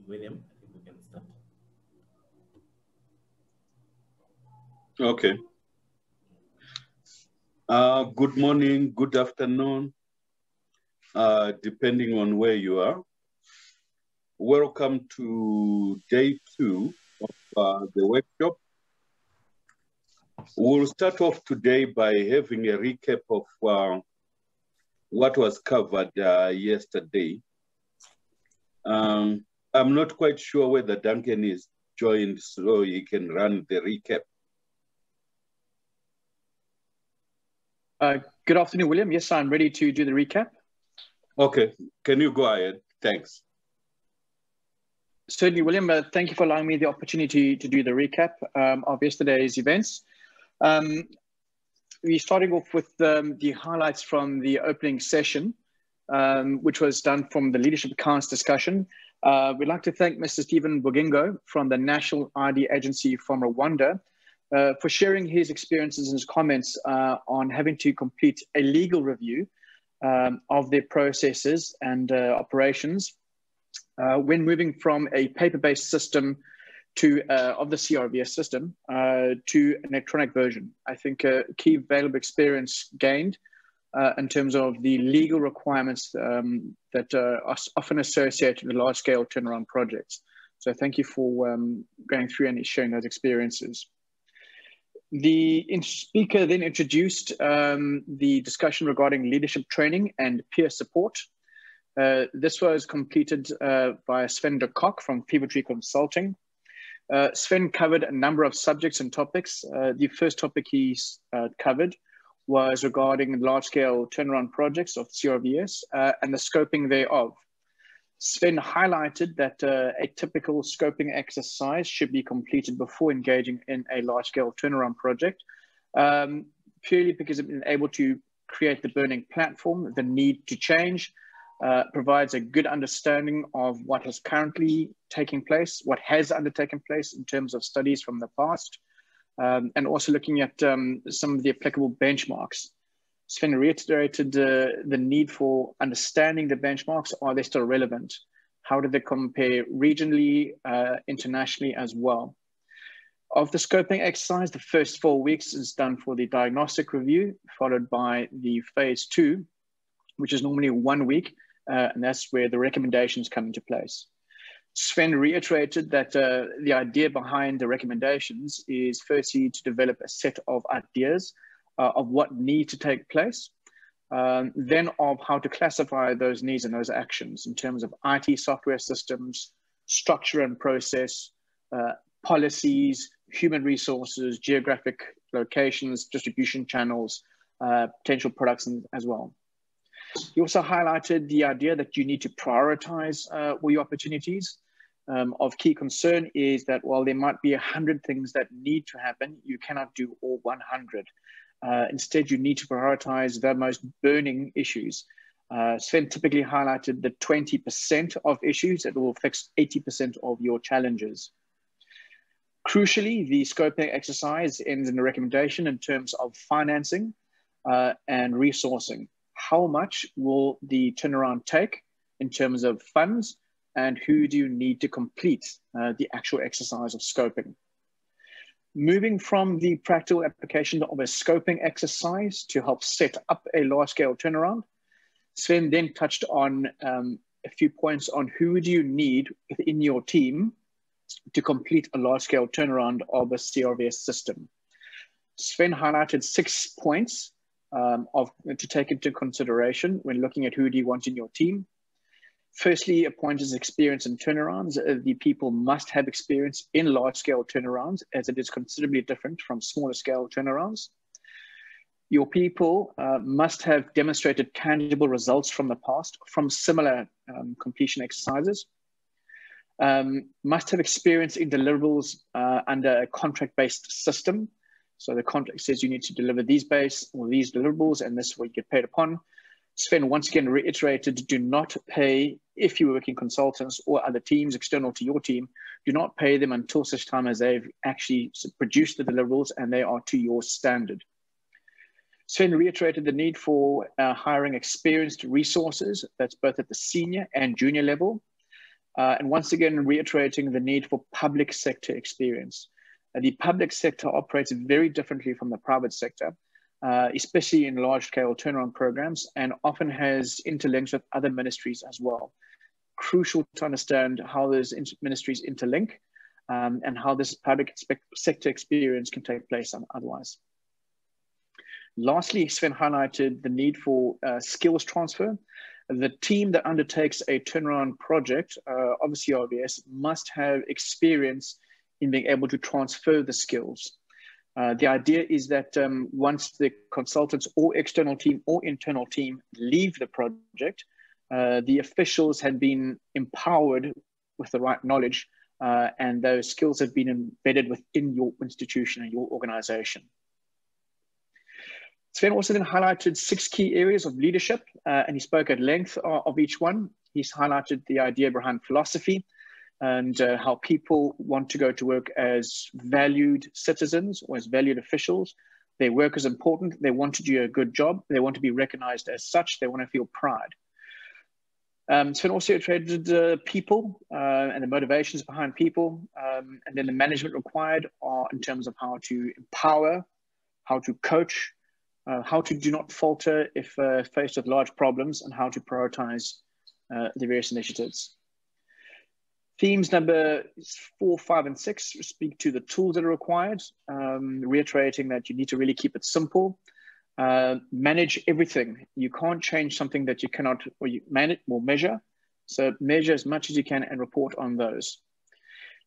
William, I think we can start. Okay. Good morning, good afternoon, depending on where you are. Welcome to day 2 of the workshop. We'll start off today by having a recap of what was covered yesterday. I'm not quite sure whether Duncan is joined so he can run the recap. Good afternoon, William. Yes, I'm ready to do the recap. Okay, can you go ahead? Thanks. Certainly, William. Thank you for allowing me the opportunity to do the recap of yesterday's events. We're starting off with the highlights from the opening session, which was done from the Leadership Accounts discussion. We'd like to thank Mr. Stephen Bugingo from the National ID Agency from Rwanda for sharing his experiences and his comments on having to complete a legal review of their processes and operations when moving from a paper-based system to of the CRVS system to an electronic version. I think a key valuable experience gained in terms of the legal requirements that are often associated with large-scale turnaround projects. So thank you for going through and sharing those experiences. The speaker then introduced the discussion regarding leadership training and peer support. This was completed by Sven de Kock from Fevertree Consulting. Sven covered a number of subjects and topics. The first topic he covered was regarding large-scale turnaround projects of CRVS and the scoping thereof. Sven highlighted that a typical scoping exercise should be completed before engaging in a large-scale turnaround project, purely because of being able to create the burning platform, the need to change, provides a good understanding of what is currently taking place, what has undertaken place in terms of studies from the past, and also looking at some of the applicable benchmarks. Sven reiterated the need for understanding the benchmarks. Are they still relevant? How do they compare regionally, internationally as well? Of the scoping exercise, the first 4 weeks is done for the diagnostic review, followed by the phase 2, which is normally 1 week, and that's where the recommendations come into place. Sven reiterated that the idea behind the recommendations is firstly to develop a set of ideas of what need to take place, then of how to classify those needs and those actions in terms of IT software systems, structure and process, policies, human resources, geographic locations, distribution channels, potential products as well. He also highlighted the idea that you need to prioritize all your opportunities. Of key concern is that while there might be 100 things that need to happen, you cannot do all 100. Instead, you need to prioritize the most burning issues. Sven typically highlighted the 20% of issues that will fix 80% of your challenges. Crucially, the scoping exercise ends in a recommendation in terms of financing and resourcing. How much will the turnaround take in terms of funds, and who do you need to complete the actual exercise of scoping? Moving from the practical application of a scoping exercise to help set up a large-scale turnaround, Sven then touched on a few points on who do you need within your team to complete a large-scale turnaround of a CRVS system. Sven highlighted 6 points to take into consideration when looking at who do you want in your team. Firstly, a point is experience in turnarounds. The people must have experience in large-scale turnarounds, as it is considerably different from smaller-scale turnarounds. Your people must have demonstrated tangible results from the past from similar completion exercises. Must have experience in deliverables under a contract-based system. So the contract says you need to deliver these base or these deliverables, and this is what you get paid upon. Sven once again reiterated, do not pay, if you're working consultants or other teams external to your team, do not pay them until such time as they've actually produced the deliverables and they are to your standard. Sven reiterated the need for hiring experienced resources, that's both at the senior and junior level. And once again, reiterating the need for public sector experience. The public sector operates very differently from the private sector, especially in large-scale turnaround programs, and often has interlinks with other ministries as well. Crucial to understand how those ministries interlink and how this public sector experience can take place otherwise. Lastly, Sven highlighted the need for skills transfer. The team that undertakes a turnaround project, obviously RBS, must have experience in being able to transfer the skills. The idea is that once the consultants or external team or internal team leave the project, the officials had been empowered with the right knowledge and those skills have been embedded within your institution and your organization. Sven also then highlighted 6 key areas of leadership, and he spoke at length of each one. He's highlighted the idea behind philosophy and how people want to go to work as valued citizens or as valued officials. Their work is important. They want to do a good job. They want to be recognized as such. They want to feel pride. Sven also traded people and the motivations behind people, and then the management required are in terms of how to empower, how to coach, how to do not falter if faced with large problems, and how to prioritize the various initiatives. Themes number 4, 5, and 6 speak to the tools that are required, reiterating that you need to really keep it simple. Manage everything. You can't change something that you cannot, or you manage or measure. So measure as much as you can and report on those.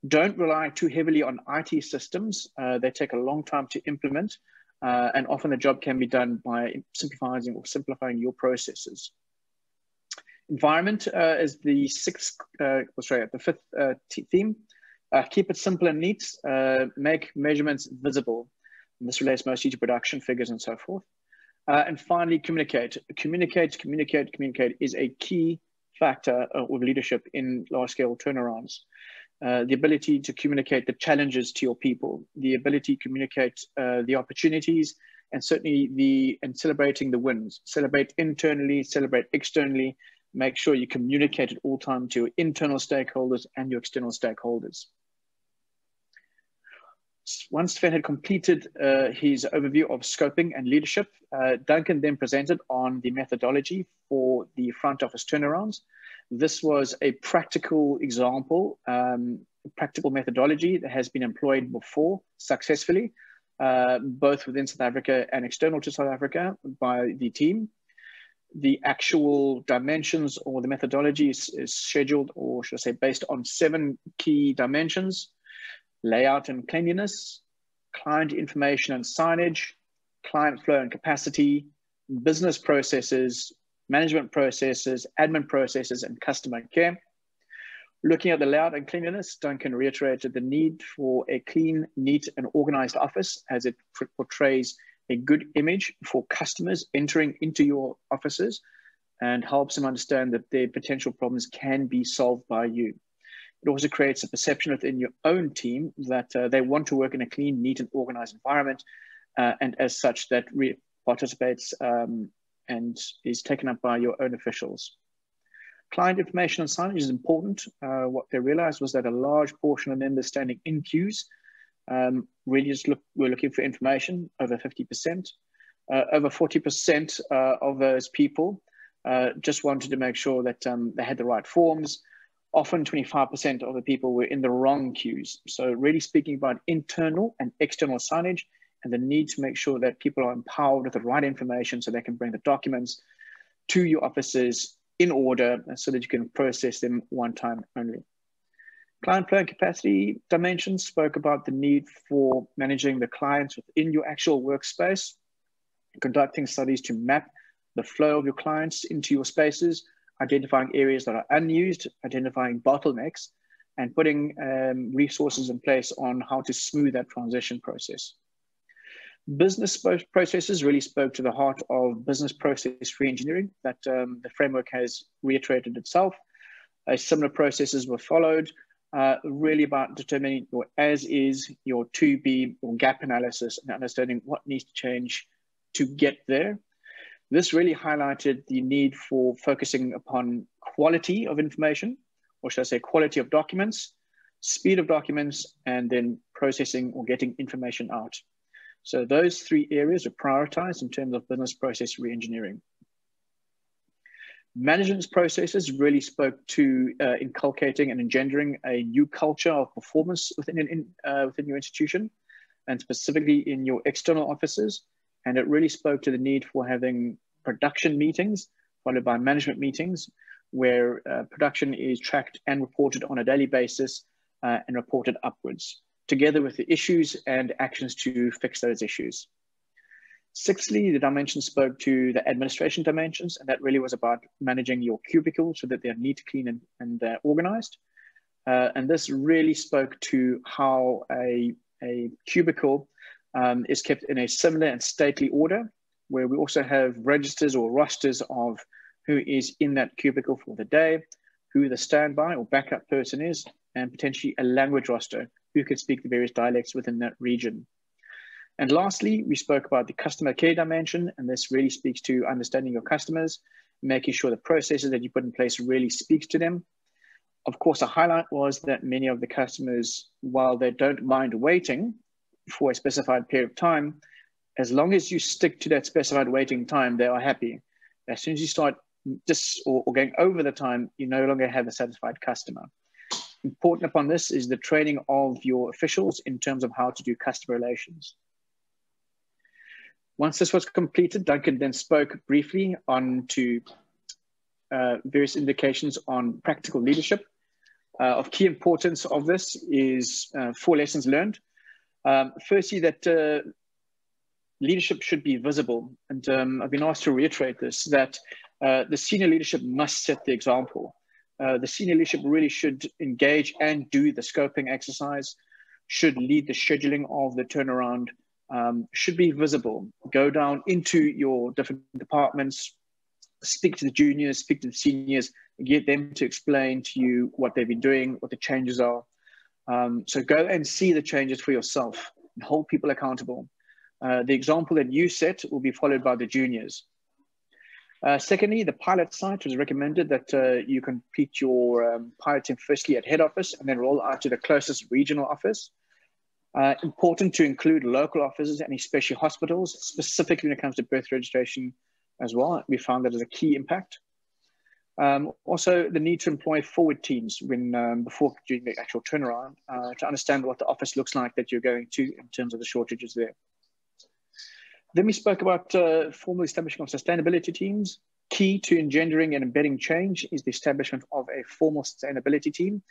Don't rely too heavily on IT systems. They take a long time to implement. And often the job can be done by simplifying your processes. Environment is the 5th theme. Keep it simple and neat. Make measurements visible. And this relates mostly to production figures and so forth. And finally, communicate. Communicate is a key factor of leadership in large-scale turnarounds. The ability to communicate the challenges to your people, the ability to communicate the opportunities, and certainly celebrating the wins. Celebrate internally, celebrate externally. Make sure you communicate at all times to your internal stakeholders and your external stakeholders. Once Sven had completed his overview of scoping and leadership, Duncan then presented on the methodology for the front office turnarounds. This was a practical example, practical methodology that has been employed before successfully, both within South Africa and external to South Africa by the team. The actual dimensions or the methodology is scheduled, or should I say based on 7 key dimensions: layout and cleanliness, client information and signage, client flow and capacity, business processes, management processes, admin processes, and customer care. Looking at the layout and cleanliness, Duncan reiterated the need for a clean, neat, and organized office as it portrays a good image for customers entering into your offices and helps them understand that their potential problems can be solved by you. It also creates a perception within your own team that they want to work in a clean, neat, and organized environment, and as such that participates and is taken up by your own officials. Client information and signage is important. What they realized was that a large portion of members standing in queues really just were looking for information, over 50%. Over 40% of those people just wanted to make sure that they had the right forms. Often 25% of the people were in the wrong queues. So really speaking about internal and external signage and the need to make sure that people are empowered with the right information so they can bring the documents to your offices in order so that you can process them one time only. Client flow and capacity dimensions spoke about the need for managing the clients within your actual workspace, conducting studies to map the flow of your clients into your spaces, identifying areas that are unused, identifying bottlenecks, and putting resources in place on how to smooth that transition process. Business processes really spoke to the heart of business process re-engineering that the framework has reiterated itself. Similar processes were followed, really about determining your as is, your to be, your gap analysis, and understanding what needs to change to get there. This really highlighted the need for focusing upon quality of information or should I say quality of documents, speed of documents, and then processing or getting information out. So those three areas are prioritized in terms of business process reengineering. Management's processes really spoke to inculcating and engendering a new culture of performance within your institution, and specifically in your external offices. And it really spoke to the need for having production meetings followed by management meetings, where production is tracked and reported on a daily basis and reported upwards, together with the issues and actions to fix those issues. Sixthly, the dimension spoke to the administration dimensions, and that really was about managing your cubicles so that they're neat, clean, and organized. And this really spoke to how a cubicle is kept in a similar and stately order, where we also have registers or rosters of who is in that cubicle for the day, who the standby or backup person is, and potentially a language roster, who can speak the various dialects within that region. And lastly, we spoke about the customer care dimension, and this really speaks to understanding your customers, making sure the processes that you put in place really speaks to them. Of course, a highlight was that many of the customers, while they don't mind waiting for a specified period of time, as long as you stick to that specified waiting time, they are happy. As soon as you start or going over the time, you no longer have a satisfied customer. Important upon this is the training of your officials in terms of how to do customer relations. Once this was completed, Duncan then spoke briefly on to various indications on practical leadership. Of key importance of this is 4 lessons learned. Firstly, that leadership should be visible. And I've been asked to reiterate this, that the senior leadership must set the example. The senior leadership really should engage and do the scoping exercise, should lead the scheduling of the turnaround, should be visible, go down into your different departments, speak to the juniors, speak to the seniors, get them to explain to you what they've been doing, what the changes are. So go and see the changes for yourself and hold people accountable. The example that you set will be followed by the juniors. Secondly, the pilot site was recommended that you complete your piloting firstly at head office and then roll out to the closest regional office. Important to include local offices and especially hospitals, specifically when it comes to birth registration as well. We found that as a key impact. Also, the need to employ forward teams before doing the actual turnaround to understand what the office looks like that you're going to in terms of the shortages there. Then we spoke about formal establishment of sustainability teams. Key to engendering and embedding change is the establishment of a formal sustainability team.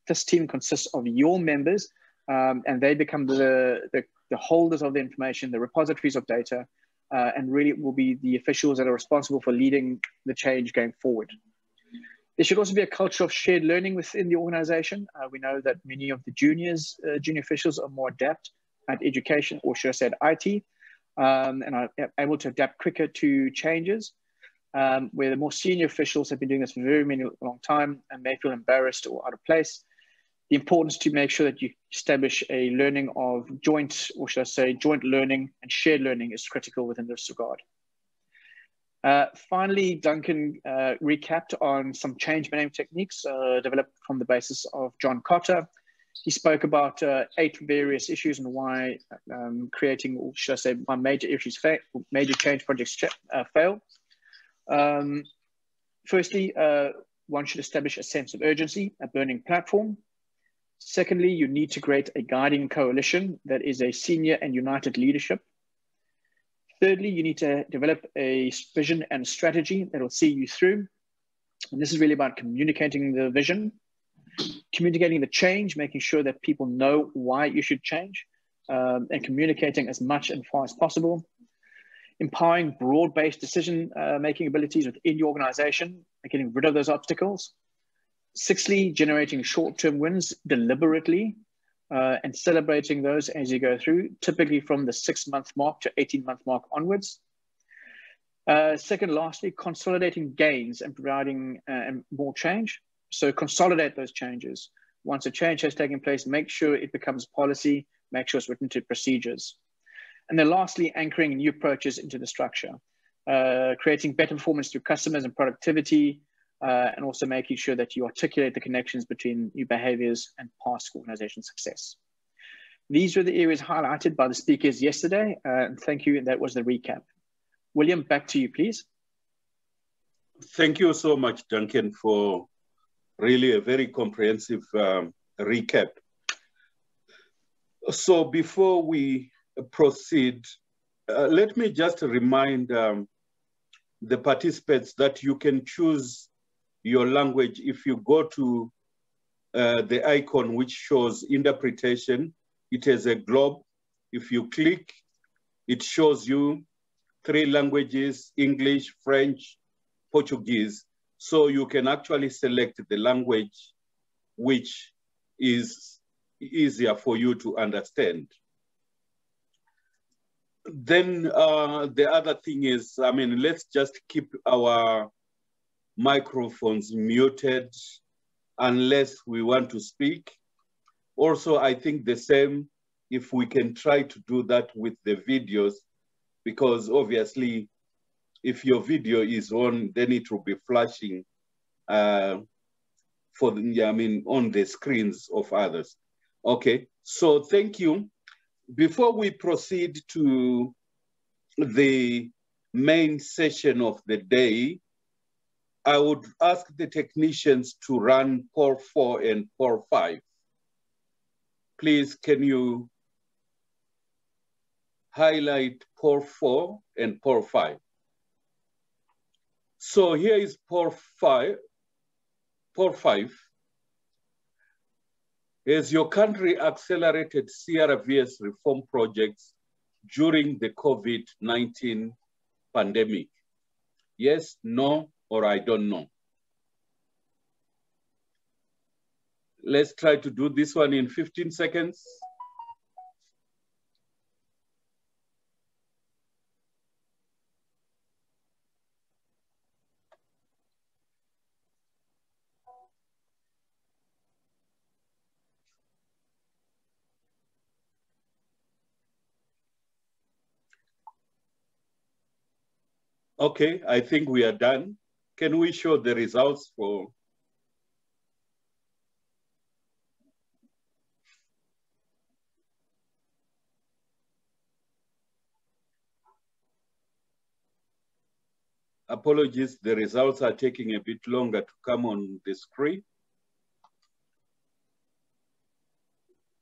This team consists of your members, and they become the holders of the information, the repositories of data, and really will be the officials that are responsible for leading the change going forward. There should also be a culture of shared learning within the organization. We know that many of the junior officials are more adept at education, or should I say at IT, and are able to adapt quicker to changes, where the more senior officials have been doing this for a very long time and may feel embarrassed or out of place. The importance to make sure that you establish a learning of joint learning and shared learning is critical within this regard. Finally, Duncan recapped on some change management techniques developed from the basis of John Cotter. He spoke about 8 various issues and why creating, or should I say, why major issues fail, major change projects fail. Firstly, one should establish a sense of urgency, a burning platform. Secondly, you need to create a guiding coalition that is a senior and united leadership. Thirdly, you need to develop a vision and strategy that will see you through. And this is really about communicating the vision, communicating the change, making sure that people know why you should change, and communicating as much and far as possible. Empowering broad-based decision-making abilities within your organization and getting rid of those obstacles. Sixthly, generating short-term wins deliberately and celebrating those as you go through, typically from the 6-month mark to 18-month mark onwards. Lastly, consolidating gains and providing more change. So consolidate those changes. Once a change has taken place, make sure it becomes policy, make sure it's written to procedures. And then lastly, anchoring new approaches into the structure, creating better performance through customers and productivity, and also making sure that you articulate the connections between new behaviors and past organization success. These were the areas highlighted by the speakers yesterday. Thank you. That was the recap. William, back to you, please. Thank you so much, Duncan, for really a very comprehensive recap. So before we proceed, let me just remind the participants that you can choose your language if you go to the icon which shows interpretation. It has a globe. If you click, it shows you 3 languages: English, French, Portuguese. So you can actually select the language which is easier for you to understand. Then the other thing is, I mean, let's just keep our microphones muted unless we want to speak. Also, I think the same if we can try to do that with the videos, because obviously if your video is on, then it will be flashing for the, I mean, on the screens of others. Okay, so thank you. Before we proceed to the main session of the day, I would ask the technicians to run poll 4 and poll 5. Please, can you highlight poll 4 and poll 5? So here is poll 5. Poll 5. Has your country accelerated CRVS reform projects during the COVID-19 pandemic? Yes, no, or I don't know. Let's try to do this one in 15 seconds. Okay, I think we are done. Can we show the results for? Apologies, the results are taking a bit longer to come on the screen.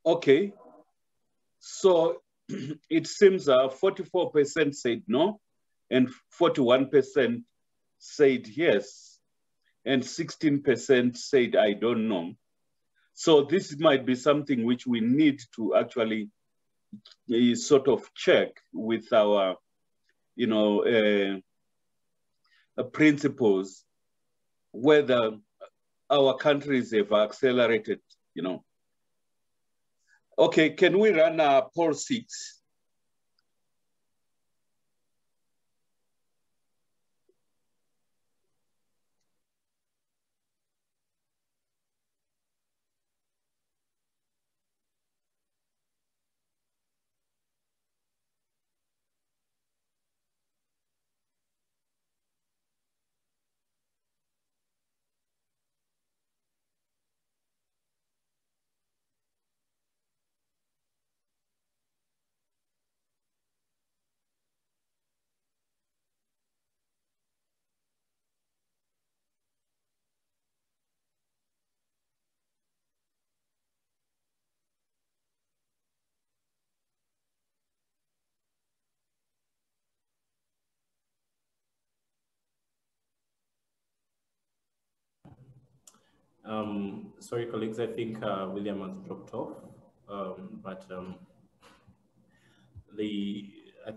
Okay, so it seems 44% said no, and 41% said yes, and 16% said I don't know. So this might be something which we need to actually sort of check with our, you know, principles, whether our countries have accelerated, you know. Okay, can we run poll 6? Sorry, colleagues, I think William has dropped off, I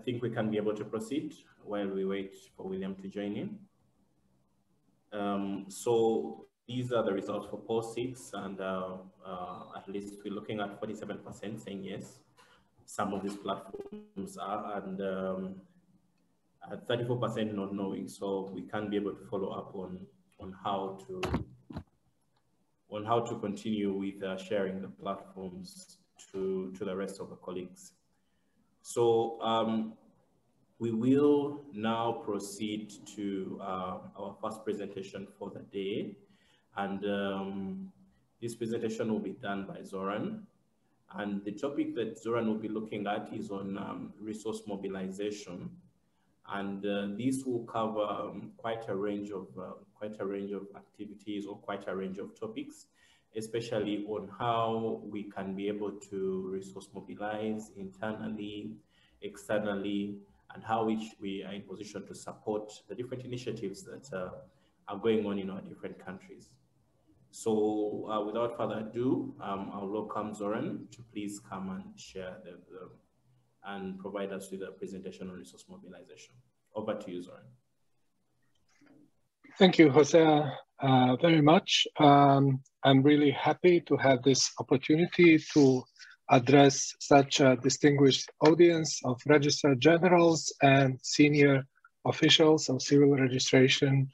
think we can be able to proceed while we wait for William to join in. So these are the results for poll 6, and at least we're looking at 47% saying yes. Some of these platforms are, and 34% not knowing. So we can be able to follow up on how to continue with sharing the platforms to the rest of the colleagues. So We will now proceed to our first presentation for the day. And this presentation will be done by Zoran. And the topic that Zoran will be looking at is on resource mobilization. And this will cover quite a range of activities or quite a range of topics, especially on how we can be able to resource mobilize internally, externally, and how we are in position to support the different initiatives that are going on in our different countries. So without further ado, I'll welcome Zoran to please come and share and provide us with a presentation on resource mobilization. Over to you, Zoran. Thank you, Jose, very much. I'm really happy to have this opportunity to address such a distinguished audience of registered generals and senior officials of civil registration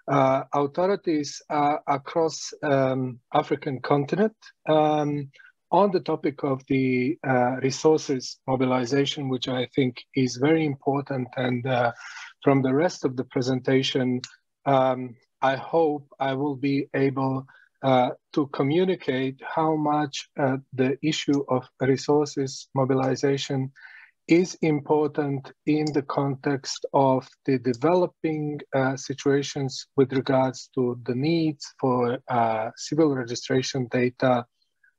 authorities across African continent on the topic of the resources mobilization, which I think is very important. And from the rest of the presentation, I hope I will be able to communicate how much the issue of resources mobilization is important in the context of the developing situations with regards to the needs for civil registration data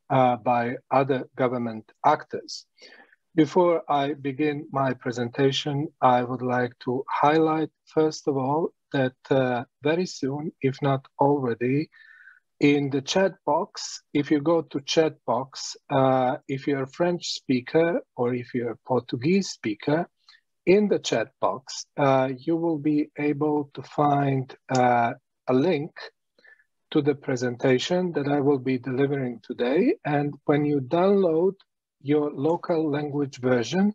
by other government actors. Before I begin my presentation, I would like to highlight, first of all, that very soon, if not already, in the chat box, if you go to chat box, if you're a French speaker or if you're a Portuguese speaker, in the chat box, you will be able to find a link to the presentation that I will be delivering today. And when you download your local language version,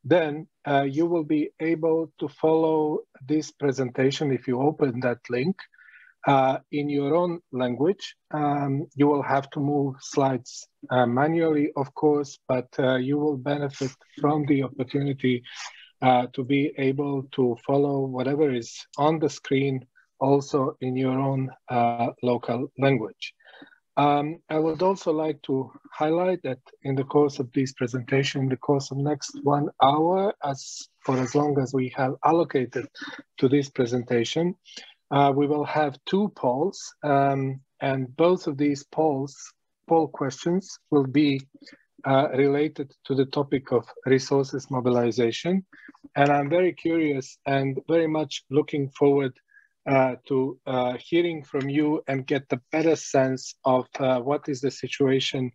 then you will be able to follow this presentation if you open that link in your own language. You will have to move slides manually, of course, but you will benefit from the opportunity to be able to follow whatever is on the screen also in your own local language. I would also like to highlight that in the course of this presentation, in the course of next 1 hour, for as long as we have allocated to this presentation, we will have 2 polls, and both of these poll questions will be related to the topic of resources mobilization. And I'm very curious and very much looking forward to hearing from you and get the better sense of what is the situation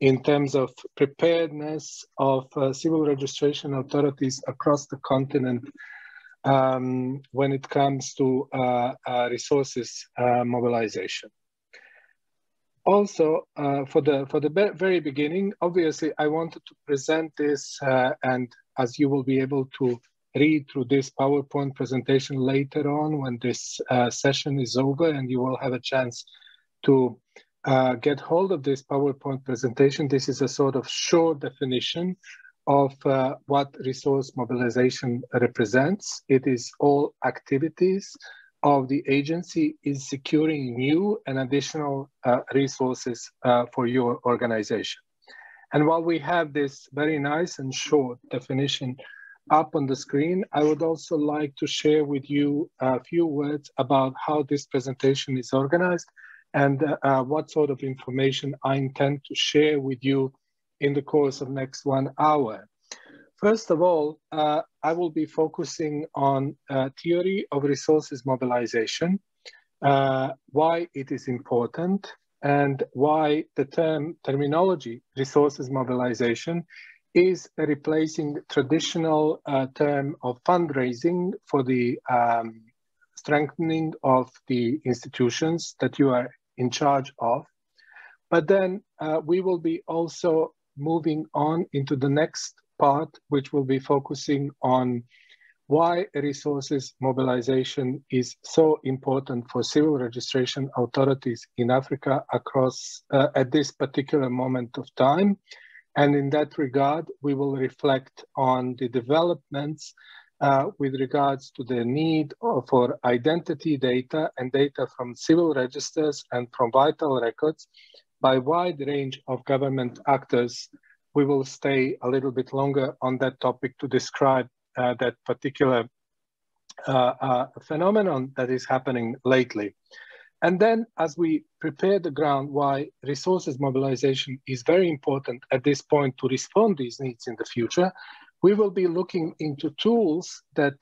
in terms of preparedness of civil registration authorities across the continent when it comes to resources mobilization. Also, for the very beginning, obviously, I wanted to present this, and as you will be able to read through this PowerPoint presentation later on when this session is over, and you will have a chance to get hold of this PowerPoint presentation. This is a sort of short definition of what resource mobilization represents. It is all activities of the agency in securing new and additional resources for your organization. And while we have this very nice and short definition up on the screen, I would also like to share with you a few words about how this presentation is organized and what sort of information I intend to share with you in the course of next 1 hour. First of all, I will be focusing on theory of resources mobilization, why it is important, and why the terminology resources mobilization is replacing the traditional term of fundraising for the strengthening of the institutions that you are in charge of. But then we will be also moving on into the next part, which will be focusing on why resources mobilization is so important for civil registration authorities in Africa across at this particular moment of time. And in that regard, we will reflect on the developments with regards to the need for identity data and data from civil registers and from vital records by a wide range of government actors. We will stay a little bit longer on that topic to describe that particular phenomenon that is happening lately. And then as we prepare the ground why resources mobilization is very important at this point to respond to these needs in the future, we will be looking into tools that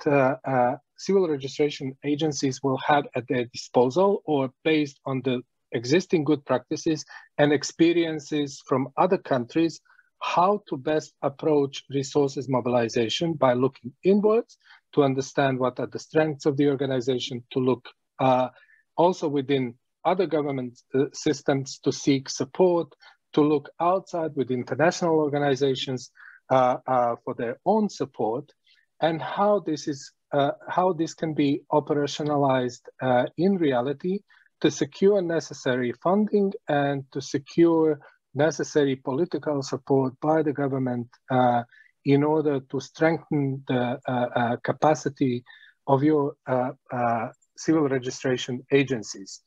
civil registration agencies will have at their disposal or based on the existing good practices and experiences from other countries, how to best approach resources mobilization by looking inwards to understand what are the strengths of the organization, to look also within other government systems to seek support, to look outside with international organizations for their own support, and how this can be operationalized in reality to secure necessary funding and to secure necessary political support by the government in order to strengthen the capacity of your civil registration agencies.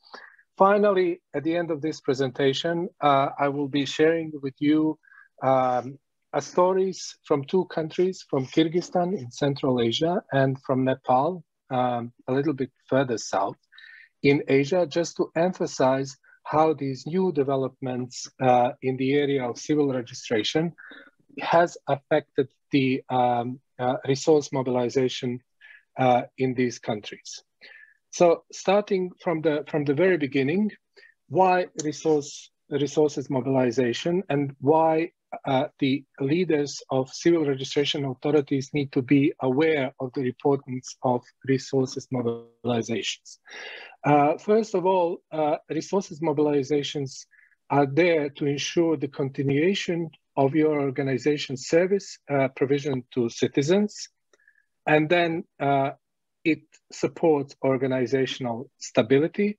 Finally, at the end of this presentation, I will be sharing with you stories from two countries, from Kyrgyzstan in Central Asia and from Nepal, a little bit further south in Asia, just to emphasize how these new developments in the area of civil registration has affected the resource mobilization in these countries. So starting from the very beginning, why resources mobilization and why the leaders of civil registration authorities need to be aware of the importance of resources mobilizations. First of all, resources mobilizations are there to ensure the continuation of your organization's service provision to citizens, and then it supports organizational stability,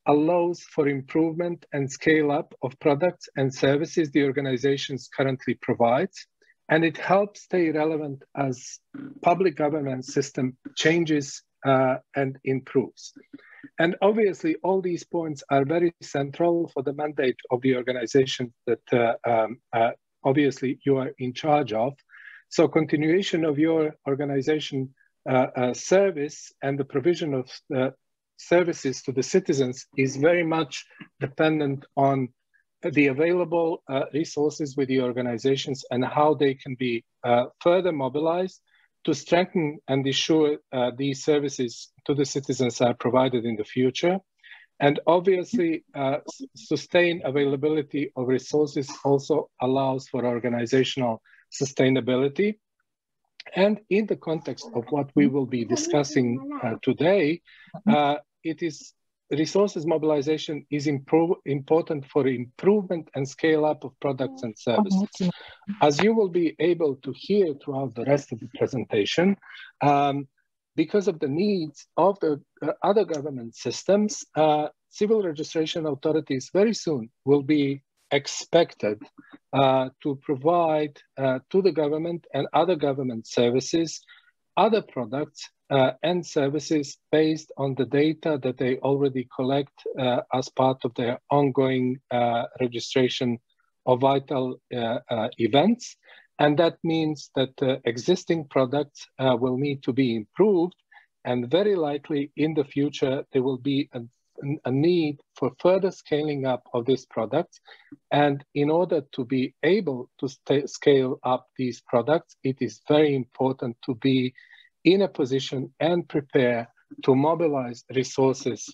allows for improvement and scale up of products and services the organizations currently provides, and it helps stay relevant as public government system changes and improves. And obviously, all these points are very central for the mandate of the organization that obviously you are in charge of. So continuation of your organization service and the provision of services to the citizens is very much dependent on the available resources with the organizations and how they can be further mobilized to strengthen and ensure these services to the citizens are provided in the future. And obviously, sustained availability of resources also allows for organizational sustainability. And in the context of what we will be discussing today, it is resources mobilization is important for improvement and scale up of products and services. As you will be able to hear throughout the rest of the presentation, because of the needs of the other government systems, civil registration authorities very soon will be expected to provide to the government and other government services other products and services based on the data that they already collect as part of their ongoing registration of vital events. And that means that existing products will need to be improved, and very likely in the future there will be a need for further scaling up of these products. And in order to be able to scale up these products, it is very important to be in a position and prepare to mobilize resources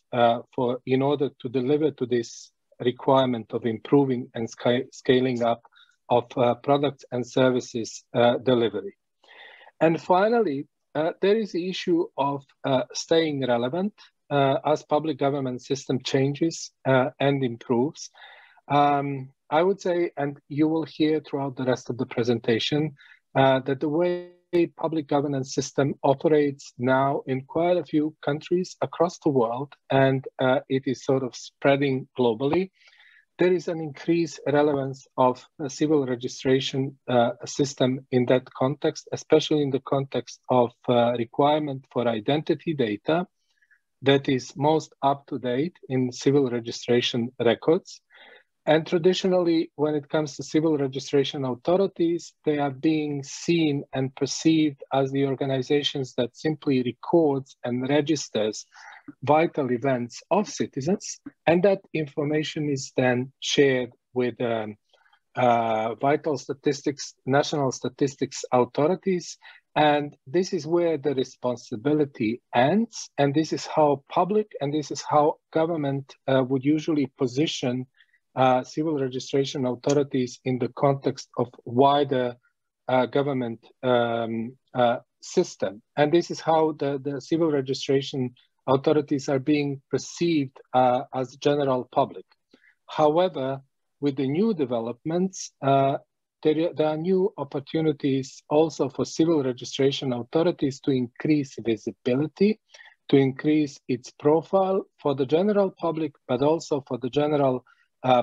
in order to deliver to this requirement of improving and scaling up of products and services delivery. And finally, there is the issue of staying relevant as public government system changes and improves. I would say, and you will hear throughout the rest of the presentation, that the way public governance system operates now in quite a few countries across the world, and it is sort of spreading globally. there is an increased relevance of a civil registration system in that context, especially in the context of requirement for identity data that is most up to date in civil registration records. And traditionally, when it comes to civil registration authorities, they are being seen and perceived as the organizations that simply records and registers vital events of citizens, and that information is then shared with vital statistics, national statistics authorities. And this is where the responsibility ends, and this is how public and this is how government would usually position civil registration authorities in the context of wider government system. And this is how the civil registration authorities are being perceived as general public. However, with the new developments, there are new opportunities also for civil registration authorities to increase visibility, to increase its profile for the general public, but also for the general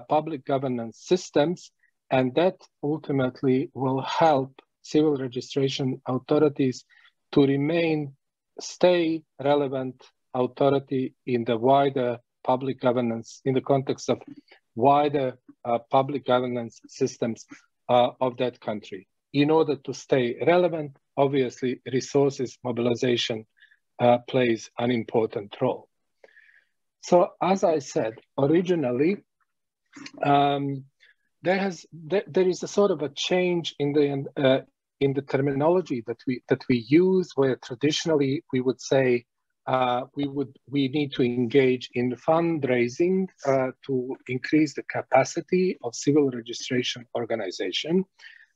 public governance systems, and that ultimately will help civil registration authorities to stay relevant authority in the wider public governance, in the context of wider public governance systems of that country. In order to stay relevant, obviously resources mobilization plays an important role. So as I said, originally, there is a sort of a change in the terminology that we use, where traditionally we would say we need to engage in fundraising to increase the capacity of civil registration organization.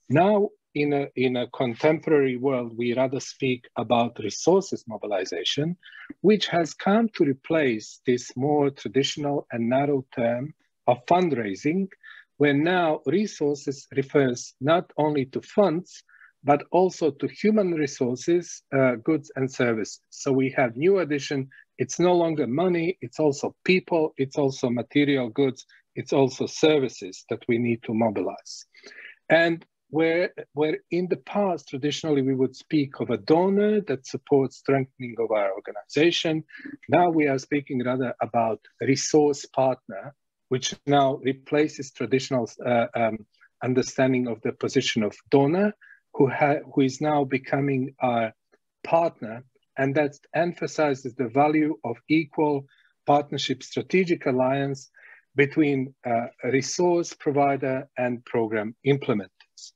Now, in a contemporary world, we rather speak about resources mobilization, which has come to replace this more traditional and narrow term of fundraising, where now resources refers not only to funds, but also to human resources, goods and services. So we have new addition. It's no longer money, it's also people, it's also material goods, it's also services that we need to mobilize. And where in the past, traditionally, we would speak of a donor that supports strengthening of our organization. Now we are speaking rather about resource partner, which now replaces traditional understanding of the position of donor, who is now becoming our partner, and that emphasizes the value of equal partnership strategic alliance between a resource provider and program implementers.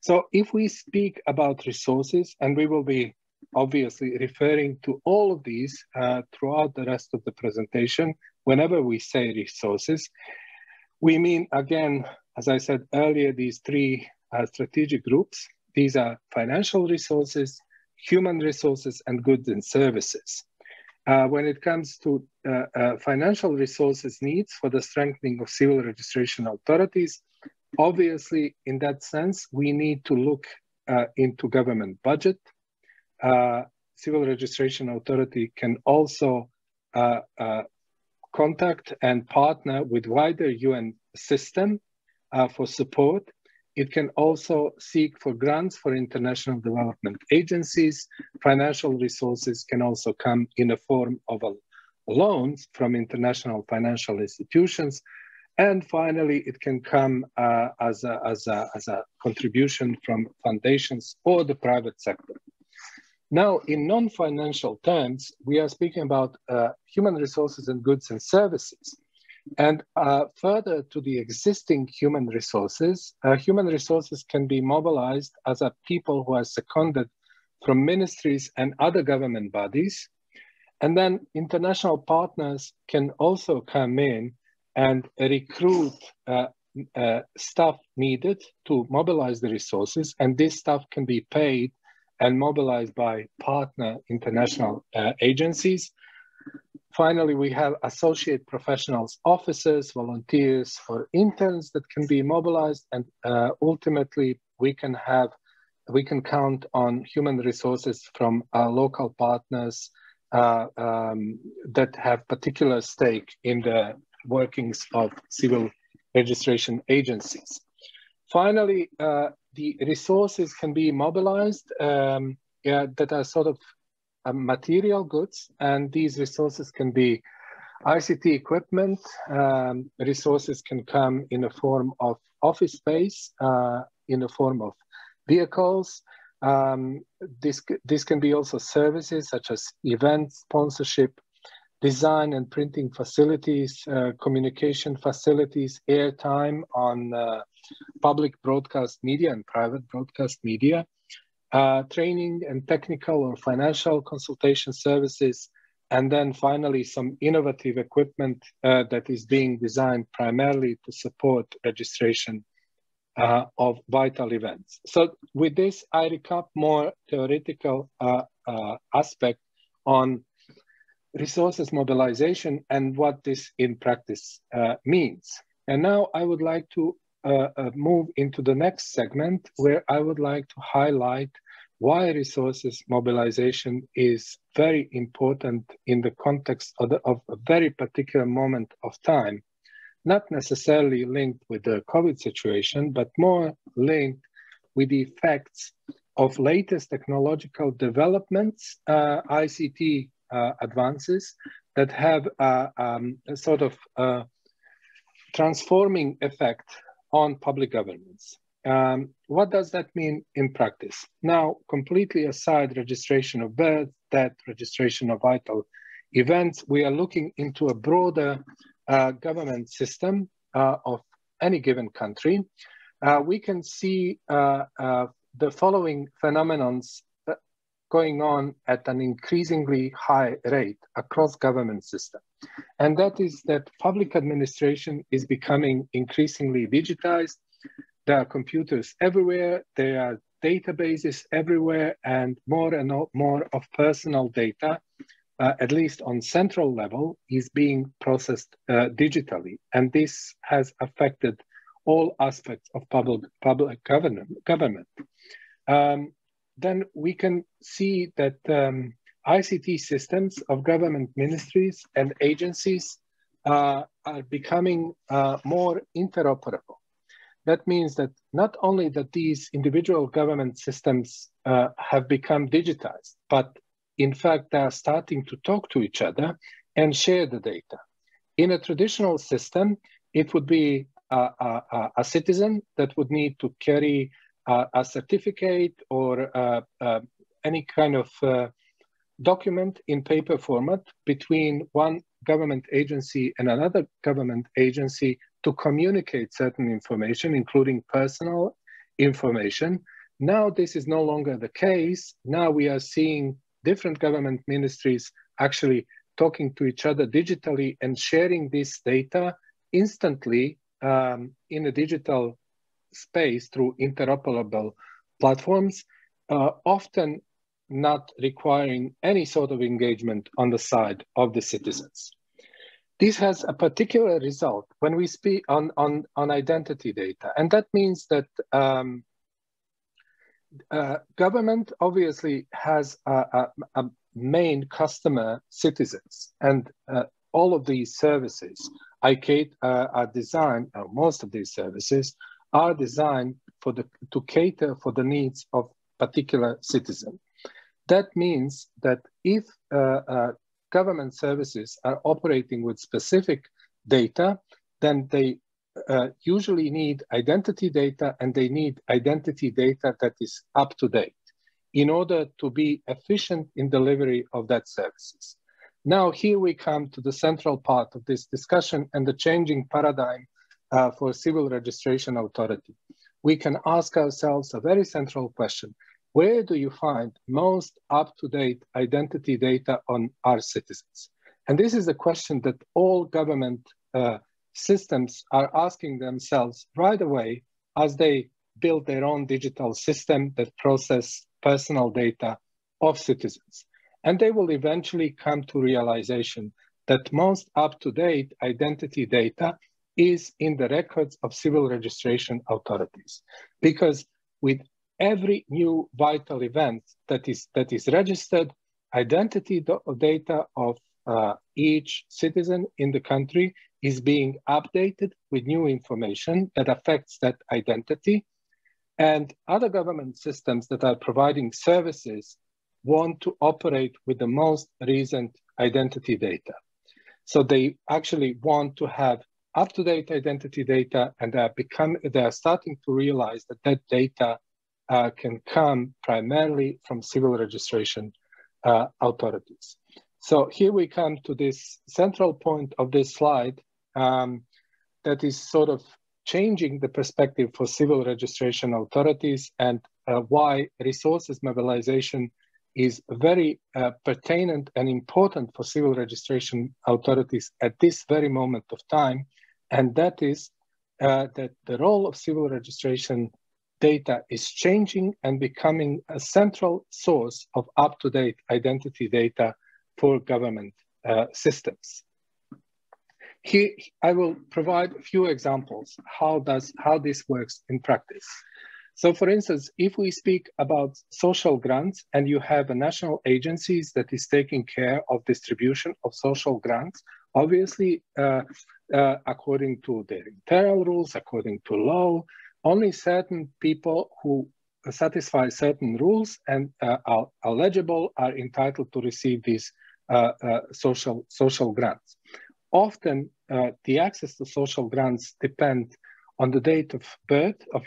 So if we speak about resources, and we will be obviously referring to all of these throughout the rest of the presentation, whenever we say resources, we mean, again, as I said earlier, these three strategic groups. These are financial resources, human resources, and goods and services. When it comes to financial resources needs for the strengthening of civil registration authorities, obviously, in that sense, we need to look into government budget. Civil registration authority can also contact and partner with wider UN system for support. It can also seek for grants for international development agencies. Financial resources can also come in the form of loans from international financial institutions. And finally, it can come as a contribution from foundations or the private sector. Now, in non-financial terms, we are speaking about human resources and goods and services. And further to the existing human resources can be mobilized as a people who are seconded from ministries and other government bodies. And then international partners can also come in and recruit staff needed to mobilize the resources. And this staff can be paid and mobilized by partner international agencies. Finally, we have associate professionals, officers, volunteers, or interns that can be mobilized, and ultimately we can count on human resources from our local partners that have particular stake in the workings of civil registration agencies. Finally, the resources can be mobilized that are sort of material goods, and these resources can be ICT equipment. Resources can come in the form of office space, in the form of vehicles. This can be also services such as events, sponsorship, design and printing facilities, communication facilities, airtime on public broadcast media and private broadcast media, training and technical or financial consultation services, and then finally some innovative equipment that is being designed primarily to support registration of vital events. So with this, I recap more theoretical aspect on resources mobilization and what this in practice means. And now I would like to move into the next segment, where I would like to highlight why resources mobilization is very important in the context of a very particular moment of time, not necessarily linked with the COVID situation, but more linked with the effects of latest technological developments, ICT advances that have a sort of transforming effect on public governance. What does that mean in practice? Now, completely aside registration of birth, death, registration of vital events, we are looking into a broader government system of any given country. We can see the following phenomenons going on at an increasingly high rate across government system. And that is that public administration is becoming increasingly digitized. There are computers everywhere, there are databases everywhere, and more of personal data, at least on central level, is being processed digitally. And this has affected all aspects of public government. Then we can see that ICT systems of government ministries and agencies are becoming more interoperable. That means that not only that these individual government systems have become digitized, but in fact, they are starting to talk to each other and share the data. In a traditional system, it would be a citizen that would need to carry a certificate or any kind of document in paper format between one government agency and another government agency to communicate certain information, including personal information. Now this is no longer the case. Now we are seeing different government ministries actually talking to each other digitally and sharing this data instantly in a digital space through interoperable platforms, often not requiring any sort of engagement on the side of the citizens. This has a particular result when we speak on identity data. And that means that government obviously has a main customer, citizens, and all of these services are designed, or most of these services are designed to cater for the needs of particular citizen. That means that if government services are operating with specific data, then they usually need identity data, and they need identity data that is up to date in order to be efficient in delivery of that services. Now, here we come to the central part of this discussion and the changing paradigm for civil registration authority. We can ask ourselves a very central question. Where do you find most up-to-date identity data on our citizens? And this is a question that all government systems are asking themselves right away as they build their own digital system that process personal data of citizens. And they will eventually come to realization that most up-to-date identity data is in the records of civil registration authorities. Because with every new vital event that is registered, identity data of each citizen in the country is being updated with new information that affects that identity. And other government systems that are providing services want to operate with the most recent identity data. So they actually want to have up-to-date identity data, and they are starting to realize that that data can come primarily from civil registration authorities. So here we come to this central point of this slide that is sort of changing the perspective for civil registration authorities, and why resources mobilization is very pertinent and important for civil registration authorities at this very moment of time. And that is that the role of civil registration data is changing and becoming a central source of up-to-date identity data for government systems. Here, I will provide a few examples how this works in practice. So for instance, if we speak about social grants and you have a national agencies that is taking care of distribution of social grants, obviously, according to their internal rules, according to law, only certain people who satisfy certain rules and are eligible are entitled to receive these social grants. Often, the access to social grants depend on the date of birth of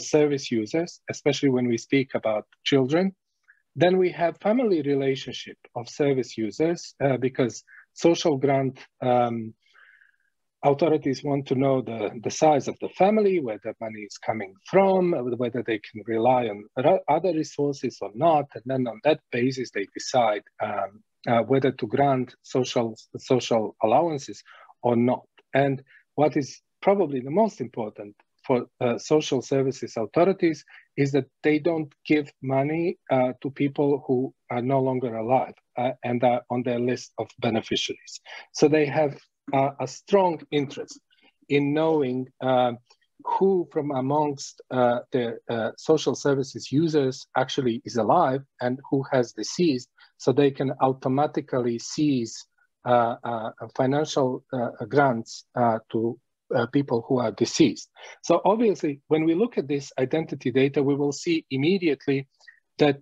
service users, especially when we speak about children. Then we have family relationship of service users because social grant authorities want to know the size of the family, where the money is coming from, whether they can rely on other resources or not. And then on that basis, they decide whether to grant social allowances or not. And what is probably the most important for social services authorities is that they don't give money to people who are no longer alive and are on their list of beneficiaries. So they have a strong interest in knowing who from amongst the social services users actually is alive and who has deceased, so they can automatically seize financial grants to people who are deceased. So obviously, when we look at this identity data, we will see immediately that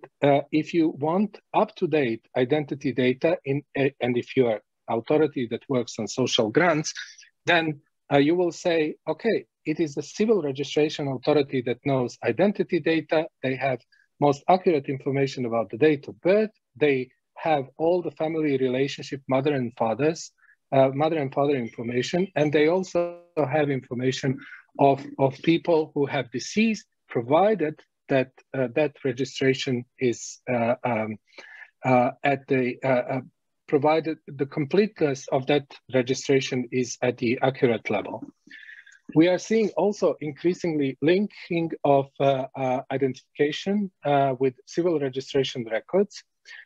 if you want up-to-date identity data, and if you are authority that works on social grants, then you will say, okay, it is the civil registration authority that knows identity data. They have most accurate information about the date of birth. They have all the family relationship, mother and father information, and they also have information of people who have deceased, provided that that registration is provided the completeness of that registration is at the accurate level. We are seeing also increasingly linking of identification with civil registration records.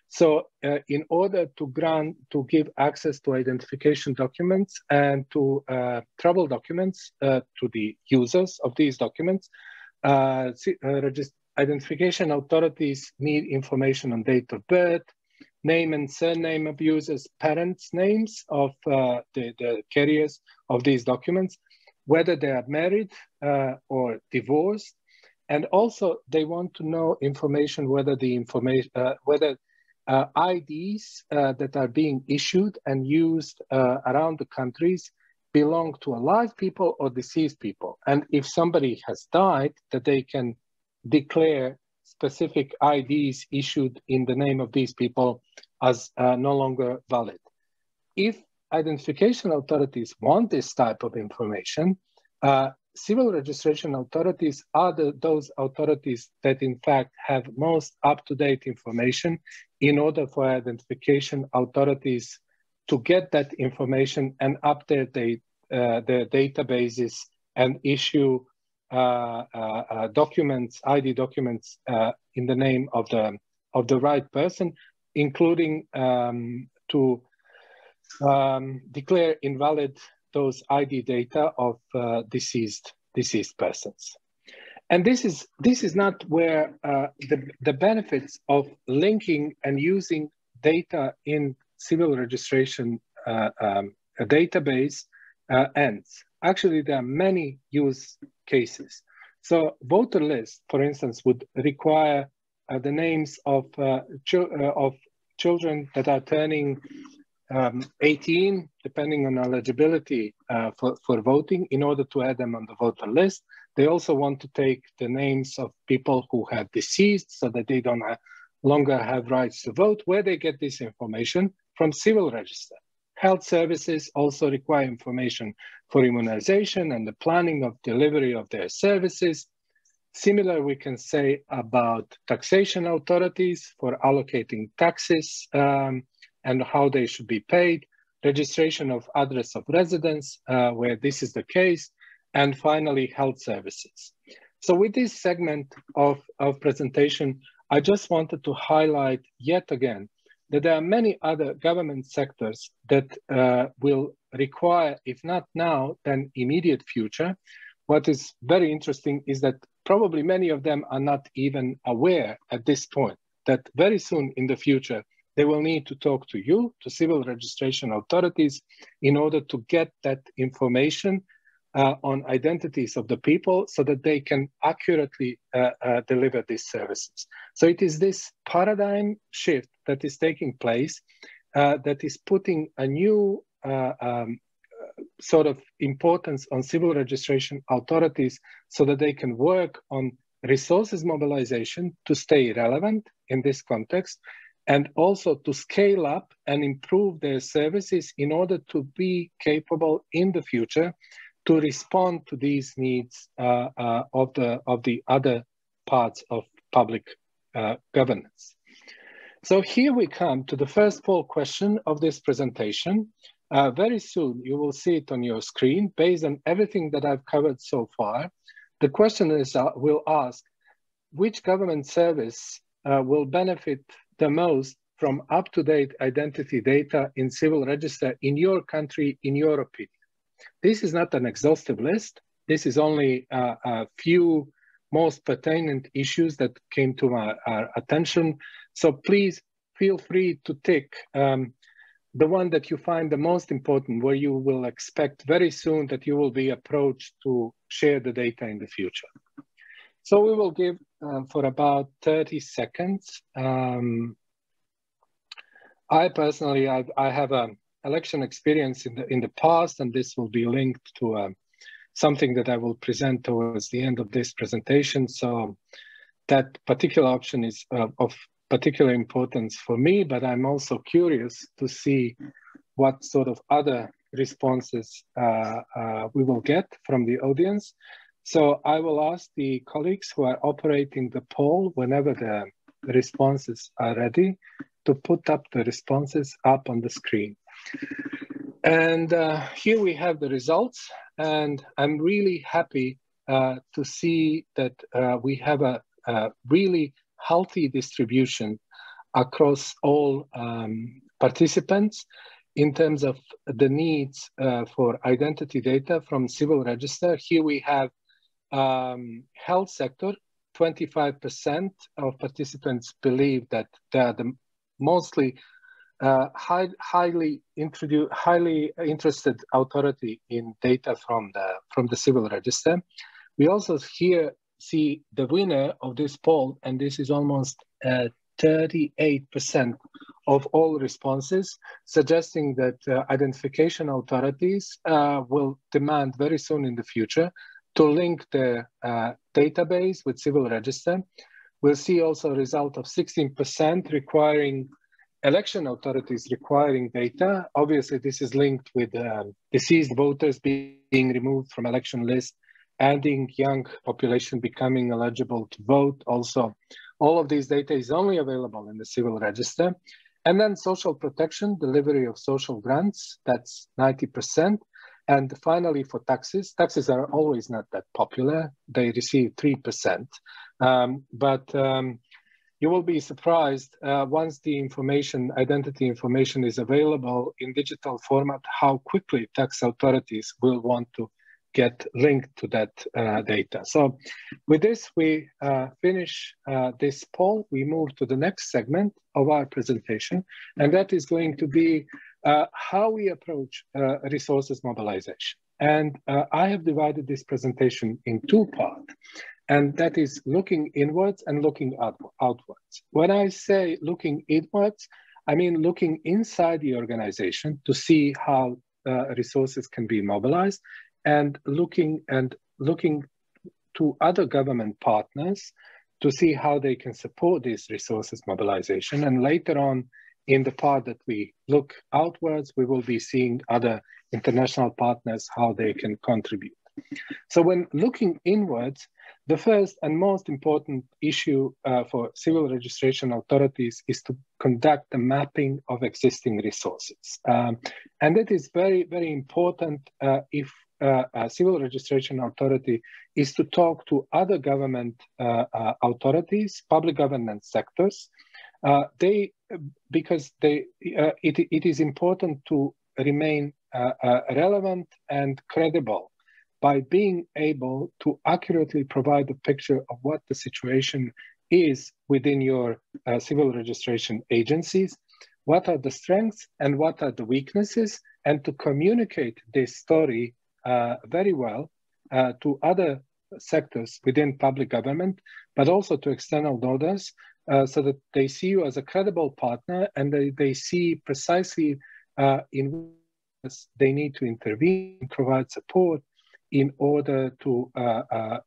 So in order to give access to identification documents and to travel documents to the users of these documents, identification authorities need information on date of birth, name and surname of users, parents' names of the carriers of these documents, whether they are married or divorced, and also they want to know information whether IDs that are being issued and used around the countries belong to alive people or deceased people, and if somebody has died, that they can declare specific IDs issued in the name of these people as no longer valid. If identification authorities want this type of information, civil registration authorities are those authorities that in fact have most up-to-date information in order for identification authorities to get that information and update their databases and issue documents, ID documents in the name of the right person, including to declare invalid those ID data of deceased persons. And this is not where the benefits of linking and using data in civil registration database ends. Actually, there are many use cases. So voter list, for instance, would require the names of children that are turning 18, depending on eligibility for voting, in order to add them on the voter list. They also want to take the names of people who have deceased so that they don't longer have rights to vote. Where they get this information? From civil register. Health services also require information for immunization and the planning of delivery of their services. Similar, we can say about taxation authorities for allocating taxes and how they should be paid, registration of address of residence, where this is the case, and finally, health services. So with this segment of presentation, I just wanted to highlight yet again that there are many other government sectors that will require, if not now, then immediate future. What is very interesting is that probably many of them are not even aware at this point that very soon in the future, they will need to talk to you, to civil registration authorities, in order to get that information on identities of the people so that they can accurately deliver these services. So it is this paradigm shift that is taking place that is putting a new sort of importance on civil registration authorities so that they can work on resources mobilization to stay relevant in this context, and also to scale up and improve their services in order to be capable in the future to respond to these needs of the other parts of public governance. So here we come to the first poll question of this presentation. Very soon you will see it on your screen based on everything that I've covered so far. The question is, will ask, which government service will benefit the most from up-to-date identity data in civil register in your country, in your opinion? This is not an exhaustive list. This is only a few most pertinent issues that came to our attention. So please feel free to tick the one that you find the most important, where you will expect very soon that you will be approached to share the data in the future. So we will give for about 30 seconds. I personally, I have an election experience in the past, and this will be linked to something that I will present towards the end of this presentation. So that particular option is of particular importance for me, but I'm also curious to see what sort of other responses we will get from the audience. So I will ask the colleagues who are operating the poll, whenever the responses are ready, to put up the responses up on the screen. And here we have the results, and I'm really happy to see that we have a really healthy distribution across all participants in terms of the needs for identity data from civil register. Here we have health sector. 25% of participants believe that they are the mostly highly interested authority in data from the civil register. We also here see the winner of this poll, and this is almost 38% of all responses, suggesting that identification authorities will demand very soon in the future to link the database with civil register. We'll see also a result of 16% requiring election authorities requiring data. Obviously, this is linked with deceased voters being removed from election lists, adding young population becoming eligible to vote. Also, all of these data is only available in the civil register. And then social protection, delivery of social grants, that's 90%. And finally, for taxes are always not that popular. They receive 3%. You will be surprised once the information, identity information is available in digital format, how quickly tax authorities will want to get linked to that data. So with this, we finish this poll. We move to the next segment of our presentation, and that is going to be how we approach resources mobilization. And I have divided this presentation in two parts, and that is looking inwards and looking outwards. When I say looking inwards, I mean looking inside the organization to see how resources can be mobilized, and looking to other government partners to see how they can support this resources mobilization. And later on, in the part that we look outwards, we will be seeing other international partners, how they can contribute. So when looking inwards, the first and most important issue for civil registration authorities is to conduct a mapping of existing resources. And that is very, very important if a civil registration authority is to talk to other government authorities, public government sectors. Because it is important to remain relevant and credible by being able to accurately provide a picture of what the situation is within your civil registration agencies, what are the strengths and what are the weaknesses, and to communicate this story very well to other sectors within public government, but also to external donors, so that they see you as a credible partner, and they see precisely in what they need to intervene and provide support in order to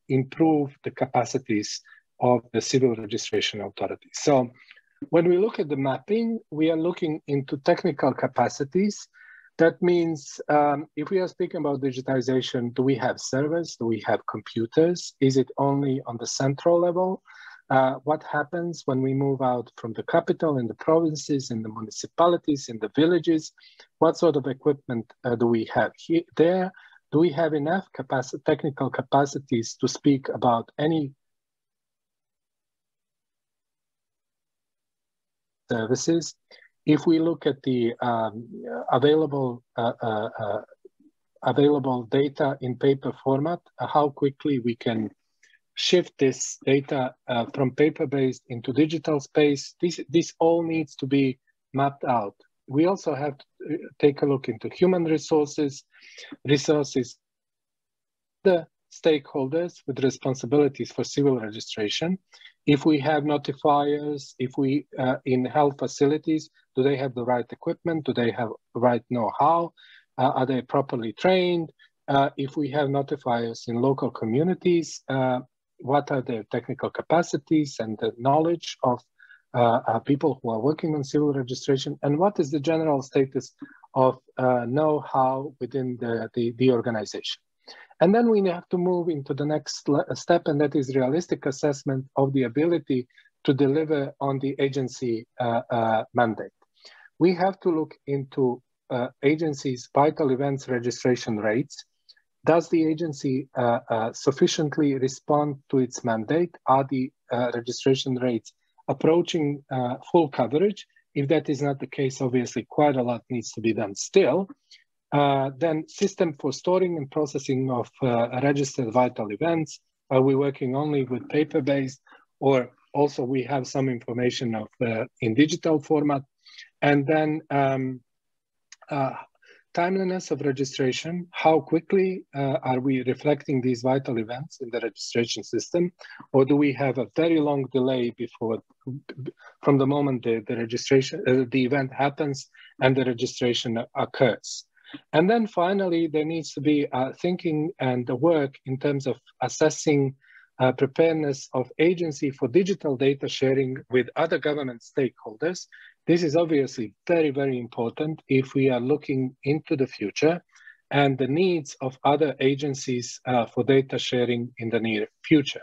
improve the capacities of the civil registration authorities. So when we look at the mapping, we are looking into technical capacities. That means if we are speaking about digitization, do we have servers? Do we have computers? Is it only on the central level? What happens when we move out from the capital in the provinces, in the municipalities, in the villages? What sort of equipment do we have there? Do we have enough technical capacities to speak about any services? If we look at the available data in paper format, how quickly we can shift this data from paper-based into digital space, this all needs to be mapped out. We also have to take a look into human resources, the stakeholders with responsibilities for civil registration. If we have notifiers, if we in health facilities, do they have the right equipment? Do they have the right know-how? Are they properly trained? If we have notifiers in local communities, what are their technical capacities and the knowledge of people who are working on civil registration? And what is the general status of know-how within the organization? And then we have to move into the next step, and that is realistic assessment of the ability to deliver on the agency mandate. We have to look into agencies' vital events registration rates. Does the agency sufficiently respond to its mandate? Are the registration rates approaching full coverage? If that is not the case, obviously quite a lot needs to be done still. Then system for storing and processing of registered vital events. Are we working only with paper-based, or also we have some information of in digital format? And then timeliness of registration. How quickly are we reflecting these vital events in the registration system? Or do we have a very long delay from the moment the registration, the event happens and the registration occurs? And then finally, there needs to be thinking and work in terms of assessing preparedness of agency for digital data sharing with other government stakeholders. This is obviously very, very important if we are looking into the future and the needs of other agencies for data sharing in the near future.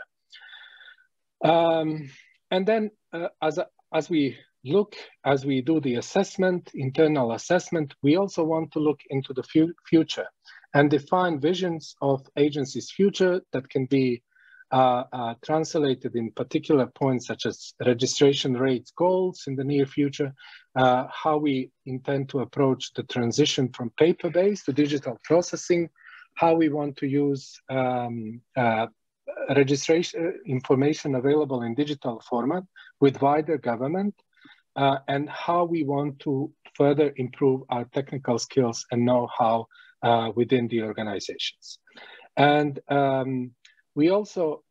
And then as we do the assessment, internal assessment, we also want to look into the future and define visions of agencies' future that can be translated in particular points such as registration rates goals in the near future, how we intend to approach the transition from paper-based to digital processing, how we want to use registration information available in digital format with wider government, and how we want to further improve our technical skills and know-how within the organizations. And we also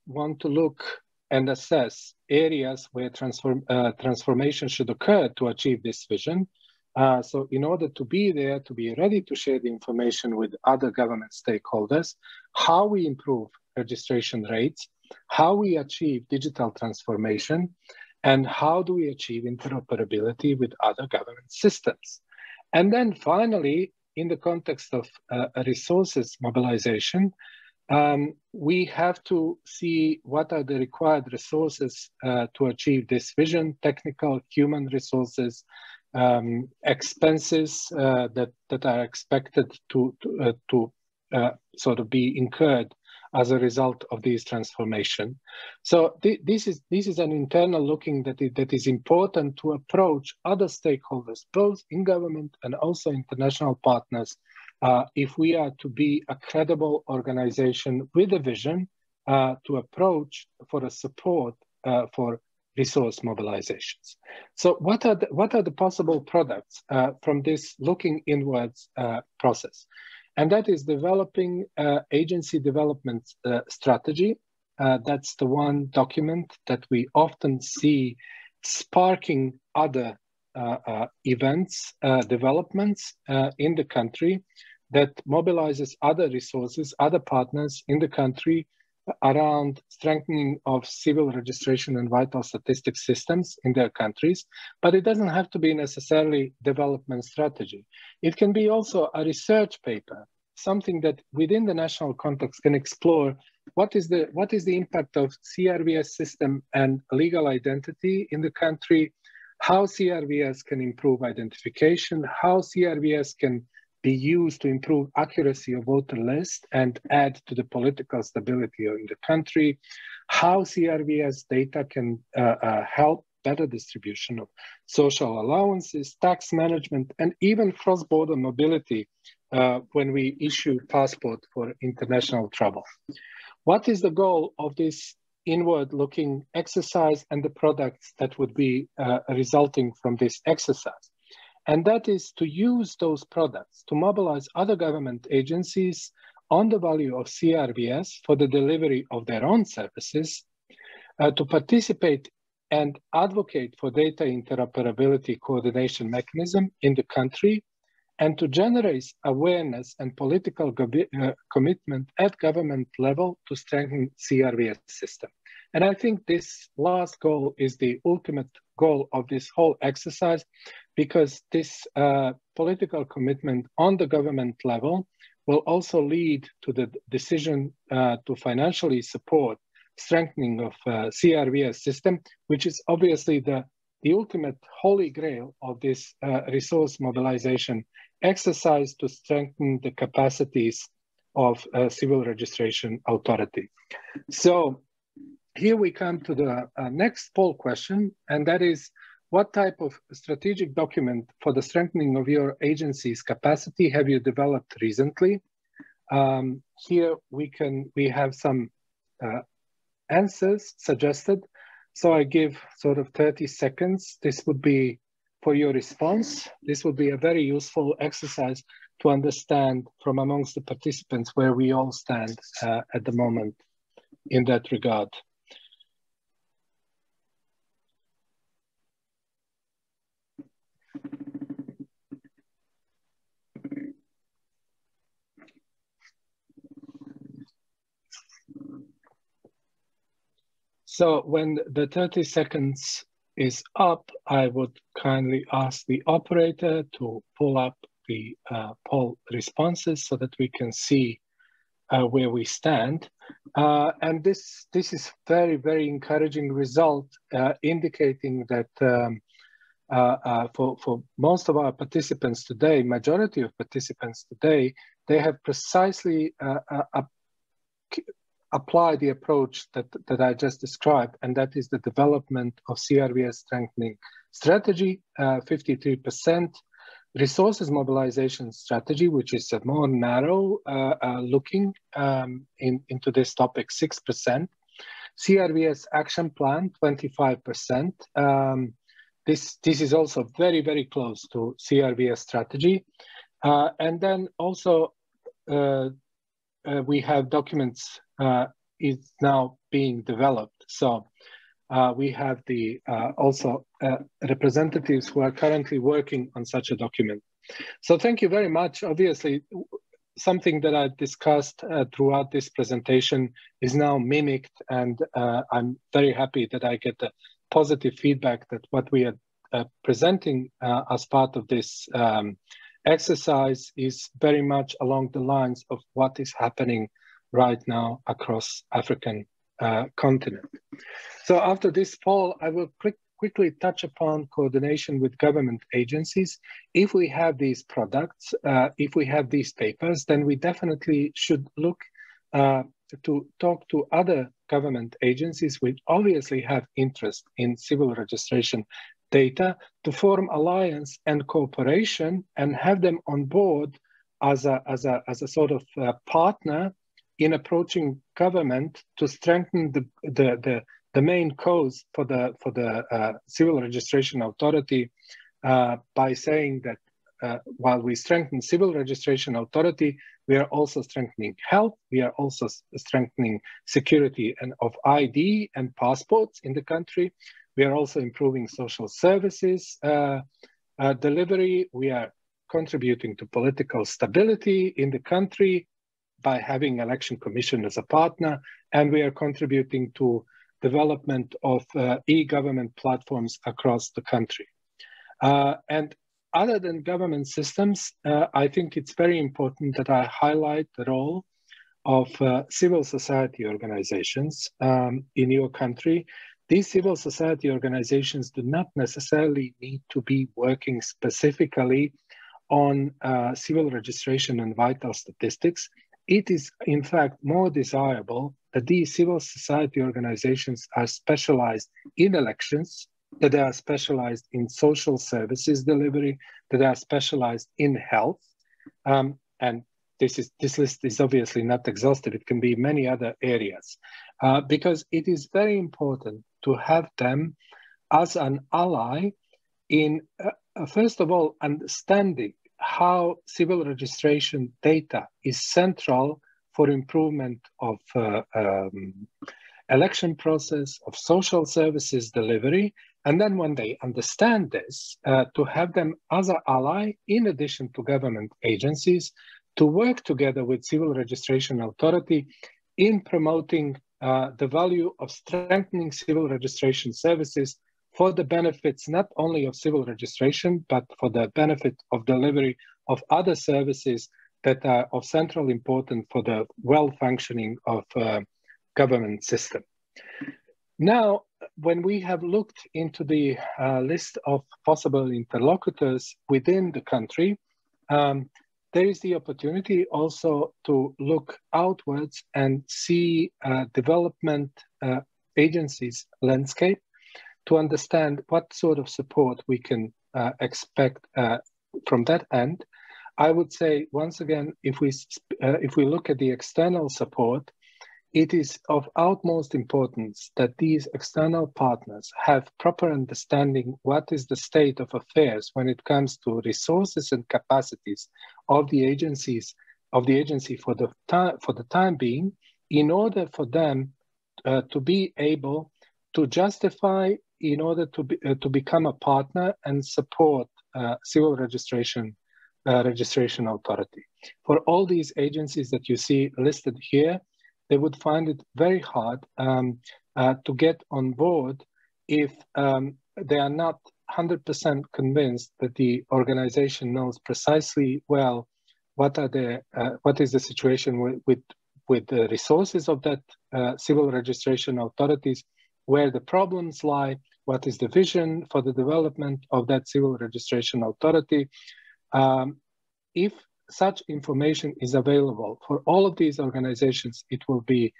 want to look and assess areas where transformation should occur to achieve this vision. So in order to be there, to be ready to share the information with other government stakeholders, how we improve registration rates, how we achieve digital transformation, and how do we achieve interoperability with other government systems. And then finally, in the context of resources mobilization, we have to see what are the required resources to achieve this vision: technical, human resources, expenses that are expected to sort of be incurred as a result of this transformation. So this is an internal looking that is important to approach other stakeholders, both in government and also international partners, if we are to be a credible organization with a vision to approach for a support for resource mobilizations. So what are the possible products from this looking inwards process? And that is developing agency development strategy. That's the one document that we often see sparking other events, developments in the country, that mobilizes other resources, other partners in the country around strengthening of civil registration and vital statistics systems in their countries. But it doesn't have to be necessarily development strategy. It can be also a research paper, something that within the national context can explore what is the impact of CRVS system and legal identity in the country, how CRVS can improve identification, how CRVS can be used to improve accuracy of voter list and add to the political stability in the country, how CRVS data can help better distribution of social allowances, tax management, and even cross-border mobility when we issue passport for international travel. What is the goal of this inward-looking exercise and the products that would be resulting from this exercise? And that is to use those products to mobilize other government agencies on the value of CRVS for the delivery of their own services, to participate and advocate for data interoperability coordination mechanism in the country, and to generate awareness and political commitment at government level to strengthen CRVS system. And I think this last goal is the ultimate goal of this whole exercise, because this political commitment on the government level will also lead to the decision to financially support strengthening of CRVS system, which is obviously the ultimate holy grail of this resource mobilization exercise to strengthen the capacities of civil registration authority. So here we come to the next poll question, and that is, what type of strategic document for the strengthening of your agency's capacity have you developed recently? Here we have some answers suggested. So I give sort of 30 seconds. This would be for your response. This would be a very useful exercise to understand from amongst the participants where we all stand at the moment in that regard. So when the 30 seconds is up, I would kindly ask the operator to pull up the poll responses so that we can see where we stand. And this is very, very encouraging result, indicating that for most of our participants today, majority of participants today, they have precisely apply the approach that I just described, and that is the development of CRVS strengthening strategy, 53%. resources mobilization strategy, which is a more narrow looking into this topic, 6%. CRVS action plan, 25%. This is also very, very close to CRVS strategy. And then also we have documents is now being developed. So we have the also representatives who are currently working on such a document. So thank you very much. Obviously, something that I discussed throughout this presentation is now mimicked, and I'm very happy that I get the positive feedback that what we are presenting as part of this exercise is very much along the lines of what is happening right now across African continent. So after this poll, I will quickly touch upon coordination with government agencies. If we have these products, if we have these papers, then we definitely should look to talk to other government agencies which obviously have interest in civil registration data to form alliance and cooperation and have them on board as a sort of partner in approaching government to strengthen the main cause for the civil registration authority by saying that while we strengthen civil registration authority, we are also strengthening health, we are also strengthening security and of ID and passports in the country. We are also improving social services delivery. We are contributing to political stability in the country by having election commission as a partner, and we are contributing to development of e-government platforms across the country. And other than government systems, I think it's very important that I highlight the role of civil society organizations in your country. These civil society organizations do not necessarily need to be working specifically on civil registration and vital statistics. It is, in fact, more desirable that these civil society organizations are specialized in elections, that they are specialized in social services delivery, that they are specialized in health. And this list is obviously not exhaustive. It can be many other areas because it is very important to have them as an ally in, first of all, understanding how civil registration data is central for improvement of election process, of social services delivery. And then when they understand this, to have them as an ally, in addition to government agencies, to work together with civil registration authority in promoting the value of strengthening civil registration services for the benefits not only of civil registration, but for the benefit of delivery of other services that are of central importance for the well-functioning of government system. Now, when we have looked into the list of possible interlocutors within the country, there is the opportunity also to look outwards and see development agencies landscape to understand what sort of support we can expect from that end. I would say, once again, if we look at the external support, it is of utmost importance that these external partners have proper understanding what is the state of affairs when it comes to resources and capacities of the agency for the time being, in order for them to be able to justify, in order to become a partner and support civil registration authority. For all these agencies that you see listed here, they would find it very hard to get on board if they are not 100% convinced that the organization knows precisely well what is the situation with the resources of that civil registration authorities, where the problems lie, what is the vision for the development of that civil registration authority. If such information is available for all of these organizations, it will be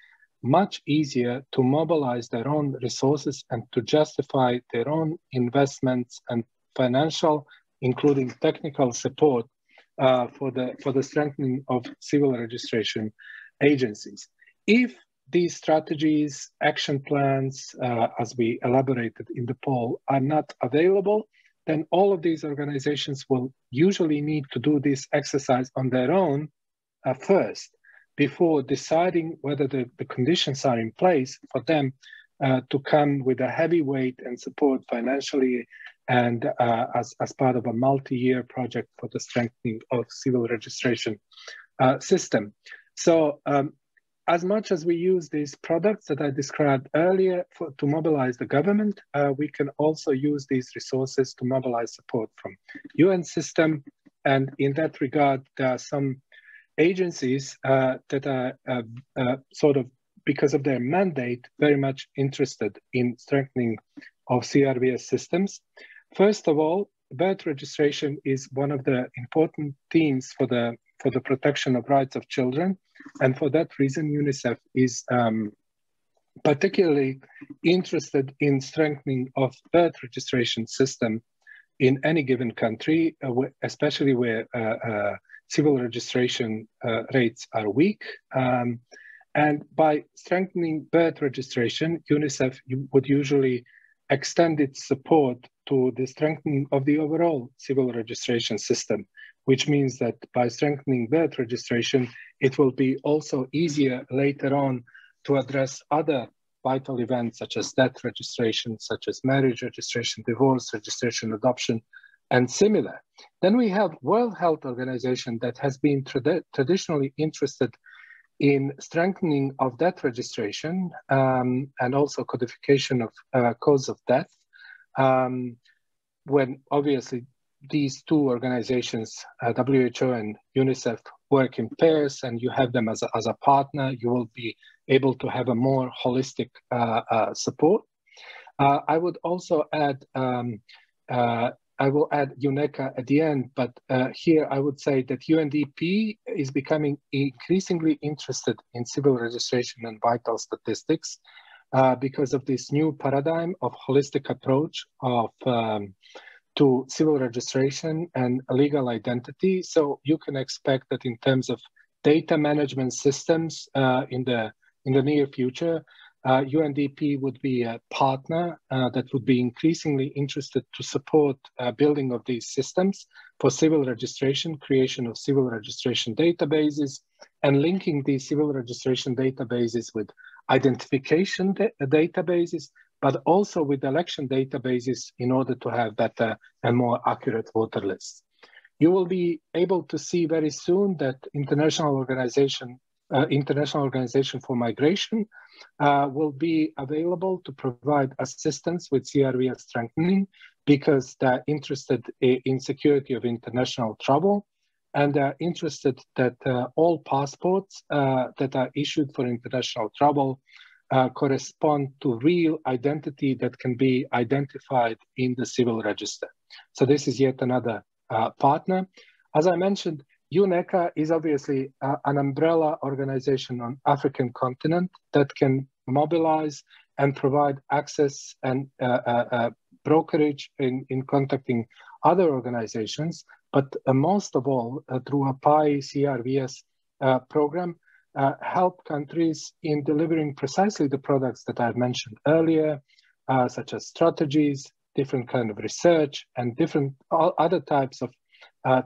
much easier to mobilize their own resources and to justify their own investments and financial including technical support for the strengthening of civil registration agencies. If these strategies, action plans, as we elaborated in the poll, are not available, then all of these organizations will usually need to do this exercise on their own first, before deciding whether the conditions are in place for them to come with a heavy weight and support financially and as part of a multi-year project for the strengthening of civil registration system. So as much as we use these products that I described earlier to mobilize the government, we can also use these resources to mobilize support from UN system. And in that regard, there are some agencies that are sort of, because of their mandate, very much interested in strengthening of CRVS systems. First of all, birth registration is one of the important themes for the protection of rights of children. And for that reason, UNICEF is particularly interested in strengthening of birth registration system in any given country, especially where civil registration rates are weak. And by strengthening birth registration, UNICEF would usually extend its support to the strengthening of the overall civil registration system, which means that by strengthening birth registration, it will be also easier later on to address other vital events such as death registration, such as marriage registration, divorce registration, adoption, and similar. Then we have World Health Organization that has been traditionally interested in strengthening of death registration and also codification of cause of death, when obviously these two organizations, WHO and UNICEF, work in pairs and you have them as a partner, you will be able to have a more holistic support. I would also add, I will add UNECA at the end, but here I would say that UNDP is becoming increasingly interested in civil registration and vital statistics because of this new paradigm of holistic approach of to civil registration and legal identity. So you can expect that in terms of data management systems in the near future, UNDP would be a partner that would be increasingly interested to support building of these systems for civil registration, creation of civil registration databases, and linking these civil registration databases with identification databases, but also with election databases in order to have better and more accurate voter lists. You will be able to see very soon that International Organization for Migration will be available to provide assistance with CRVS strengthening because they're interested in security of international travel, and they're interested that all passports that are issued for international travel correspond to real identity that can be identified in the civil register. So this is yet another partner. As I mentioned, UNECA is obviously an umbrella organization on African continent that can mobilize and provide access and brokerage in contacting other organizations, but most of all, through a PI CRVS program, help countries in delivering precisely the products that I've mentioned earlier, such as strategies, different kind of research, and different other types of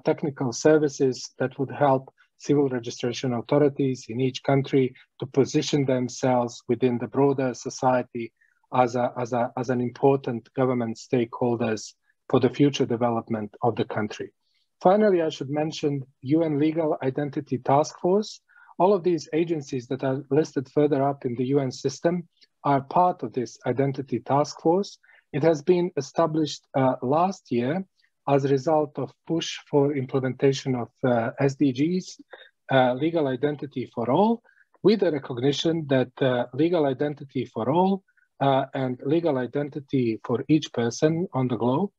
technical services that would help civil registration authorities in each country to position themselves within the broader society as an important government stakeholders for the future development of the country. Finally, I should mention UN Legal Identity Task Force. All of these agencies that are listed further up in the UN system are part of this identity task force. It has been established last year as a result of push for implementation of SDGs, legal identity for all, with the recognition that legal identity for all and legal identity for each person on the globe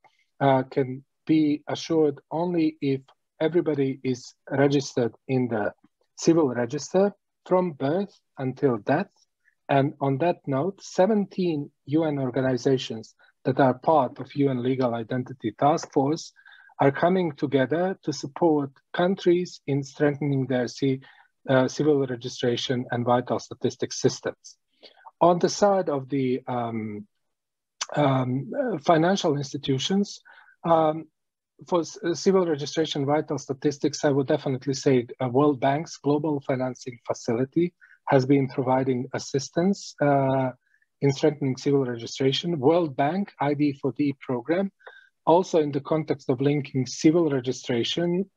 can be assured only if everybody is registered in the civil register from birth until death. And on that note, 17 UN organizations that are part of UN Legal Identity Task Force are coming together to support countries in strengthening their civil registration and vital statistics systems. On the side of the financial institutions, for civil registration vital statistics, I would definitely say World Bank's Global Financing Facility has been providing assistance in strengthening civil registration. World Bank ID4D program, also in the context of linking civil registration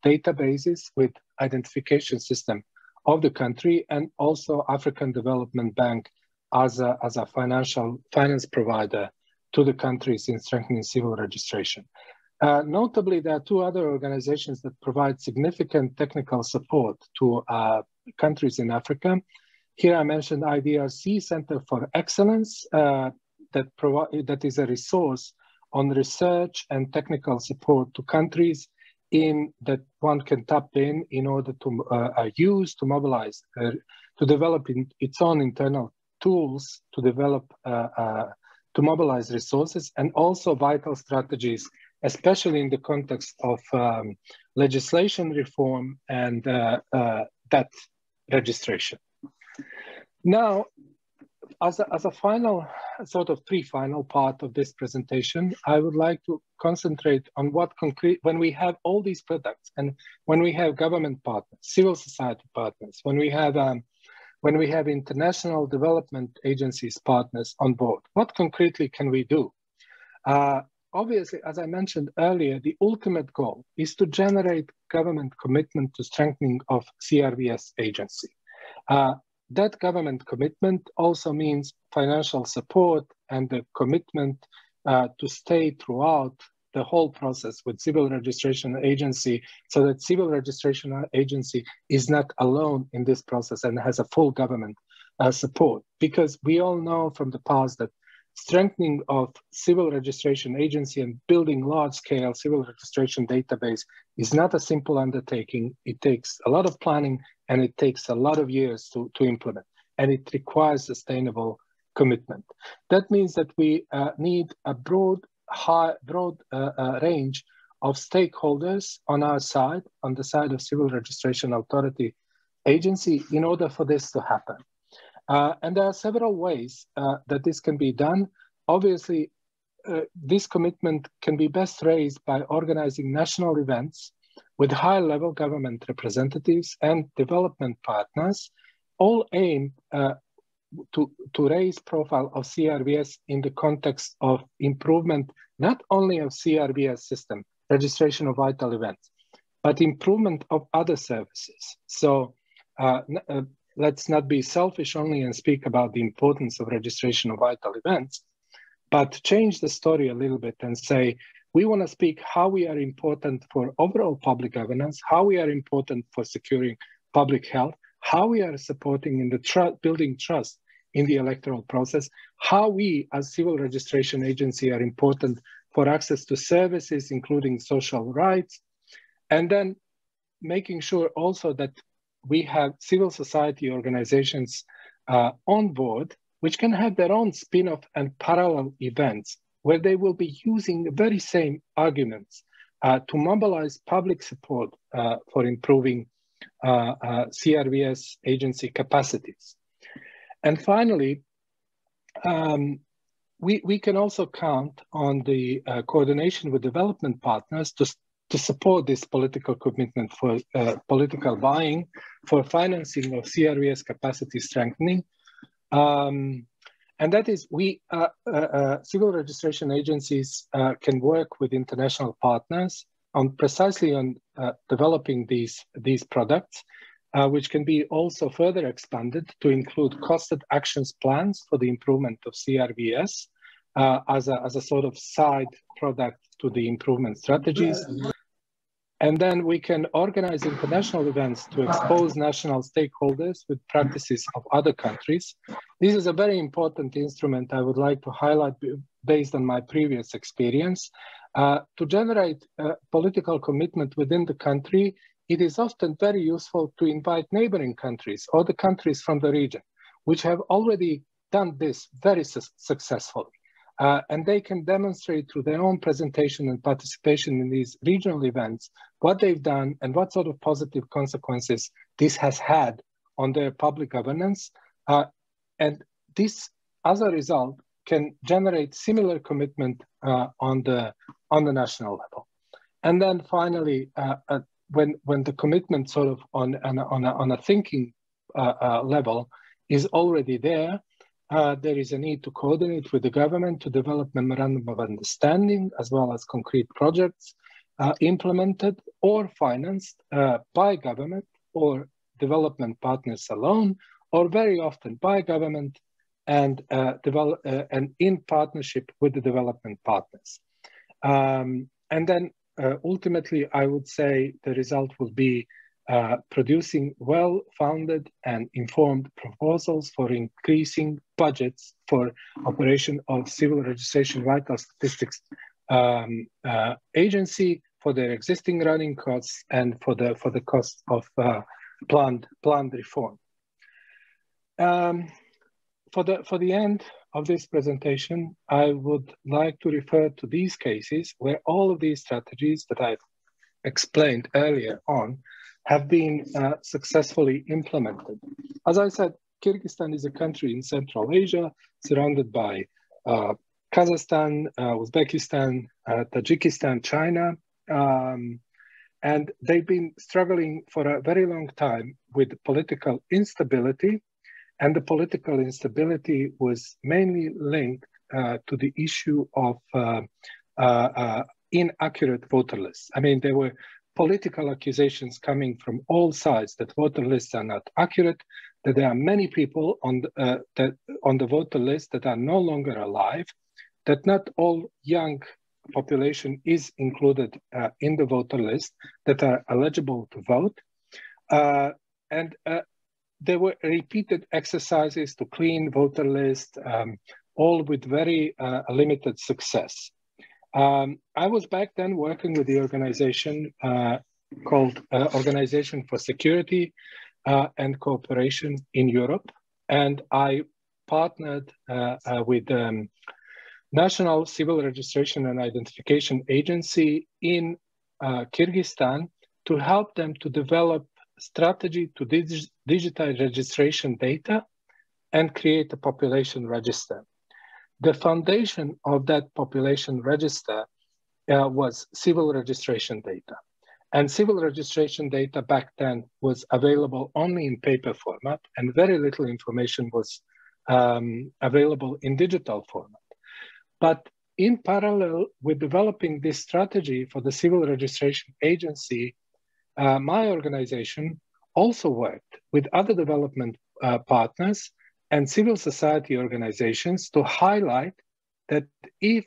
databases with identification system of the country, and also African Development Bank as a finance provider to the countries in strengthening civil registration. Notably, there are two other organizations that provide significant technical support to countries in Africa. Here I mentioned IDRC Center for Excellence, that is a resource on research and technical support to countries that one can tap in order to use, to mobilize, to develop its own internal tools to develop, to mobilize resources, and also vital strategies, especially in the context of legislation reform and debt registration. Now, as a final, sort of pre-final part of this presentation, I would like to concentrate on what concrete, when we have all these products and when we have government partners, civil society partners, when we have international development agencies partners on board, what concretely can we do? Obviously, as I mentioned earlier, the ultimate goal is to generate government commitment to strengthening of CRVS agency. That government commitment also means financial support and the commitment to stay throughout the whole process with civil registration agency, so that civil registration agency is not alone in this process and has a full government support. Because we all know from the past that strengthening of civil registration agency and building large-scale civil registration database is not a simple undertaking. It takes a lot of planning and it takes a lot of years to implement, and it requires sustainable commitment. That means that we need a broad range of stakeholders on our side, on the side of Civil Registration Authority Agency, in order for this to happen. And there are several ways that this can be done. Obviously, this commitment can be best raised by organizing national events with high-level government representatives and development partners, all aimed to raise profile of CRVS in the context of improvement, not only of CRVS system, registration of vital events, but improvement of other services. So let's not be selfish only and speak about the importance of registration of vital events, but change the story a little bit and say, we want to speak how we are important for overall public governance, how we are important for securing public health, how we are supporting in the building trust in the electoral process, how we as civil registration agency are important for access to services, including social rights, and then making sure also that we have civil society organizations on board, which can have their own spin-off and parallel events, where they will be using the very same arguments to mobilize public support for improving CRVS agency capacities. And finally, we can also count on the coordination with development partners to support this political commitment for political buying, for financing of CRVS capacity strengthening. And that is, civil registration agencies can work with international partners on precisely on developing these products, which can be also further expanded to include costed actions plans for the improvement of CRVS as a sort of side product to the improvement strategies. And then we can organize international events to expose national stakeholders with practices of other countries. This is a very important instrument I would like to highlight based on my previous experience. To generate political commitment within the country, it is often very useful to invite neighboring countries or the countries from the region, which have already done this very successfully. and they can demonstrate through their own presentation and participation in these regional events what they've done and what sort of positive consequences this has had on their public governance. And this, as a result, can generate similar commitment on the national level. And then finally, when the commitment sort of on a thinking level is already there, there is a need to coordinate with the government to develop memorandum of understanding as well as concrete projects implemented or financed by government or development partners alone, or very often by government and in partnership with the development partners. And then ultimately, I would say the result will be producing well-founded and informed proposals for increasing budgets for operation of civil registration vital statistics agency for their existing running costs and for the cost of planned reform. For the end of this presentation, I would like to refer to these cases where all of these strategies that I've explained earlier on have been successfully implemented. As I said, Kyrgyzstan is a country in Central Asia, surrounded by Kazakhstan, Uzbekistan, Tajikistan, China, and they've been struggling for a very long time with political instability, and the political instability was mainly linked to the issue of inaccurate voter lists. I mean, there were political accusations coming from all sides that voter lists are not accurate, that there are many people on the voter list that are no longer alive, that not all young population is included in the voter list that are eligible to vote. And there were repeated exercises to clean voter list, all with very limited success. I was back then working with the organization called Organization for Security and Cooperation in Europe. And I partnered with National Civil Registration and Identification Agency in Kyrgyzstan to help them to develop strategy to digitize registration data and create a population register. The foundation of that population register was civil registration data. And civil registration data back then was available only in paper format, and very little information was available in digital format. But in parallel with developing this strategy for the Civil Registration Agency, my organization also worked with other development partners and civil society organizations to highlight that if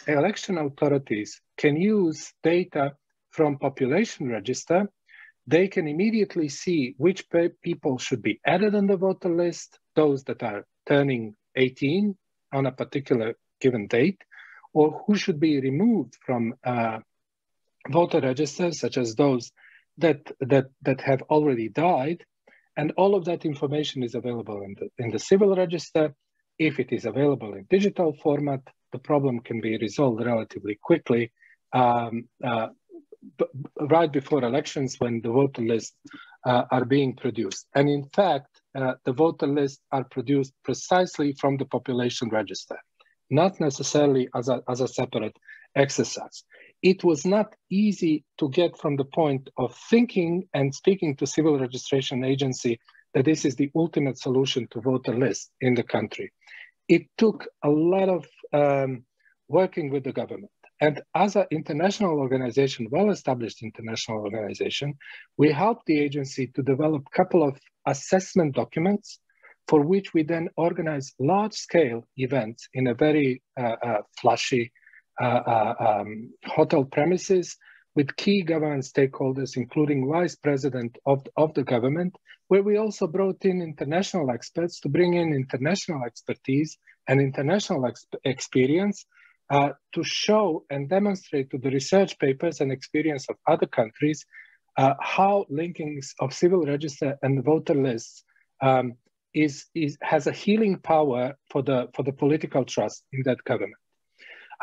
election authorities can use data from population register, they can immediately see which people should be added on the voter list, those that are turning 18 on a particular given date, or who should be removed from voter registers, such as those that have already died. And all of that information is available in the civil register. If it is available in digital format, the problem can be resolved relatively quickly right before elections when the voter lists are being produced. And in fact, the voter lists are produced precisely from the population register, not necessarily as a separate exercise. It was not easy to get from the point of thinking and speaking to civil registration agency that this is the ultimate solution to voter lists in the country. It took a lot of working with the government. And as an international organization, well-established international organization, we helped the agency to develop a couple of assessment documents for which we then organized large-scale events in a very flashy hotel premises with key government stakeholders, including vice president of the government, where we also brought in international experts to bring in international expertise and international experience to show and demonstrate to the research papers and experience of other countries how linkings of civil register and voter lists has a healing power for the political trust in that government.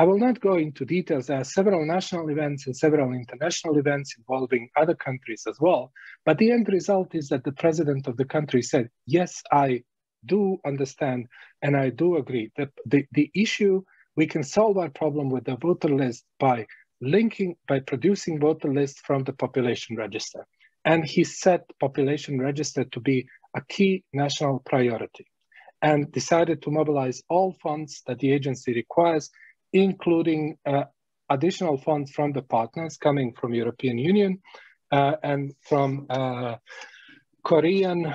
I will not go into details. There are several national events and several international events involving other countries as well. But the end result is that the president of the country said, yes, I do understand and I do agree that the issue, we can solve our problem with the voter list by producing voter lists from the population register. And he set population register to be a key national priority and decided to mobilize all funds that the agency requires, including additional funds from the partners coming from European Union and from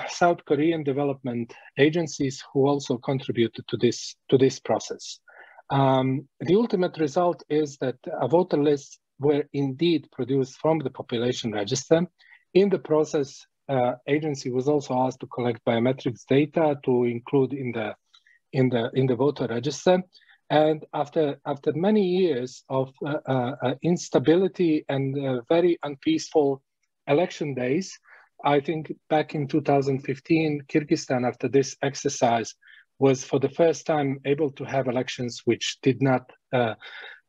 South Korean development agencies who also contributed to this process. The ultimate result is that a voter lists were indeed produced from the population register. In the process, agency was also asked to collect biometrics data to include in the voter register. And after many years of instability and very unpeaceful election days, I think back in 2015, Kyrgyzstan, after this exercise, was for the first time able to have elections which did not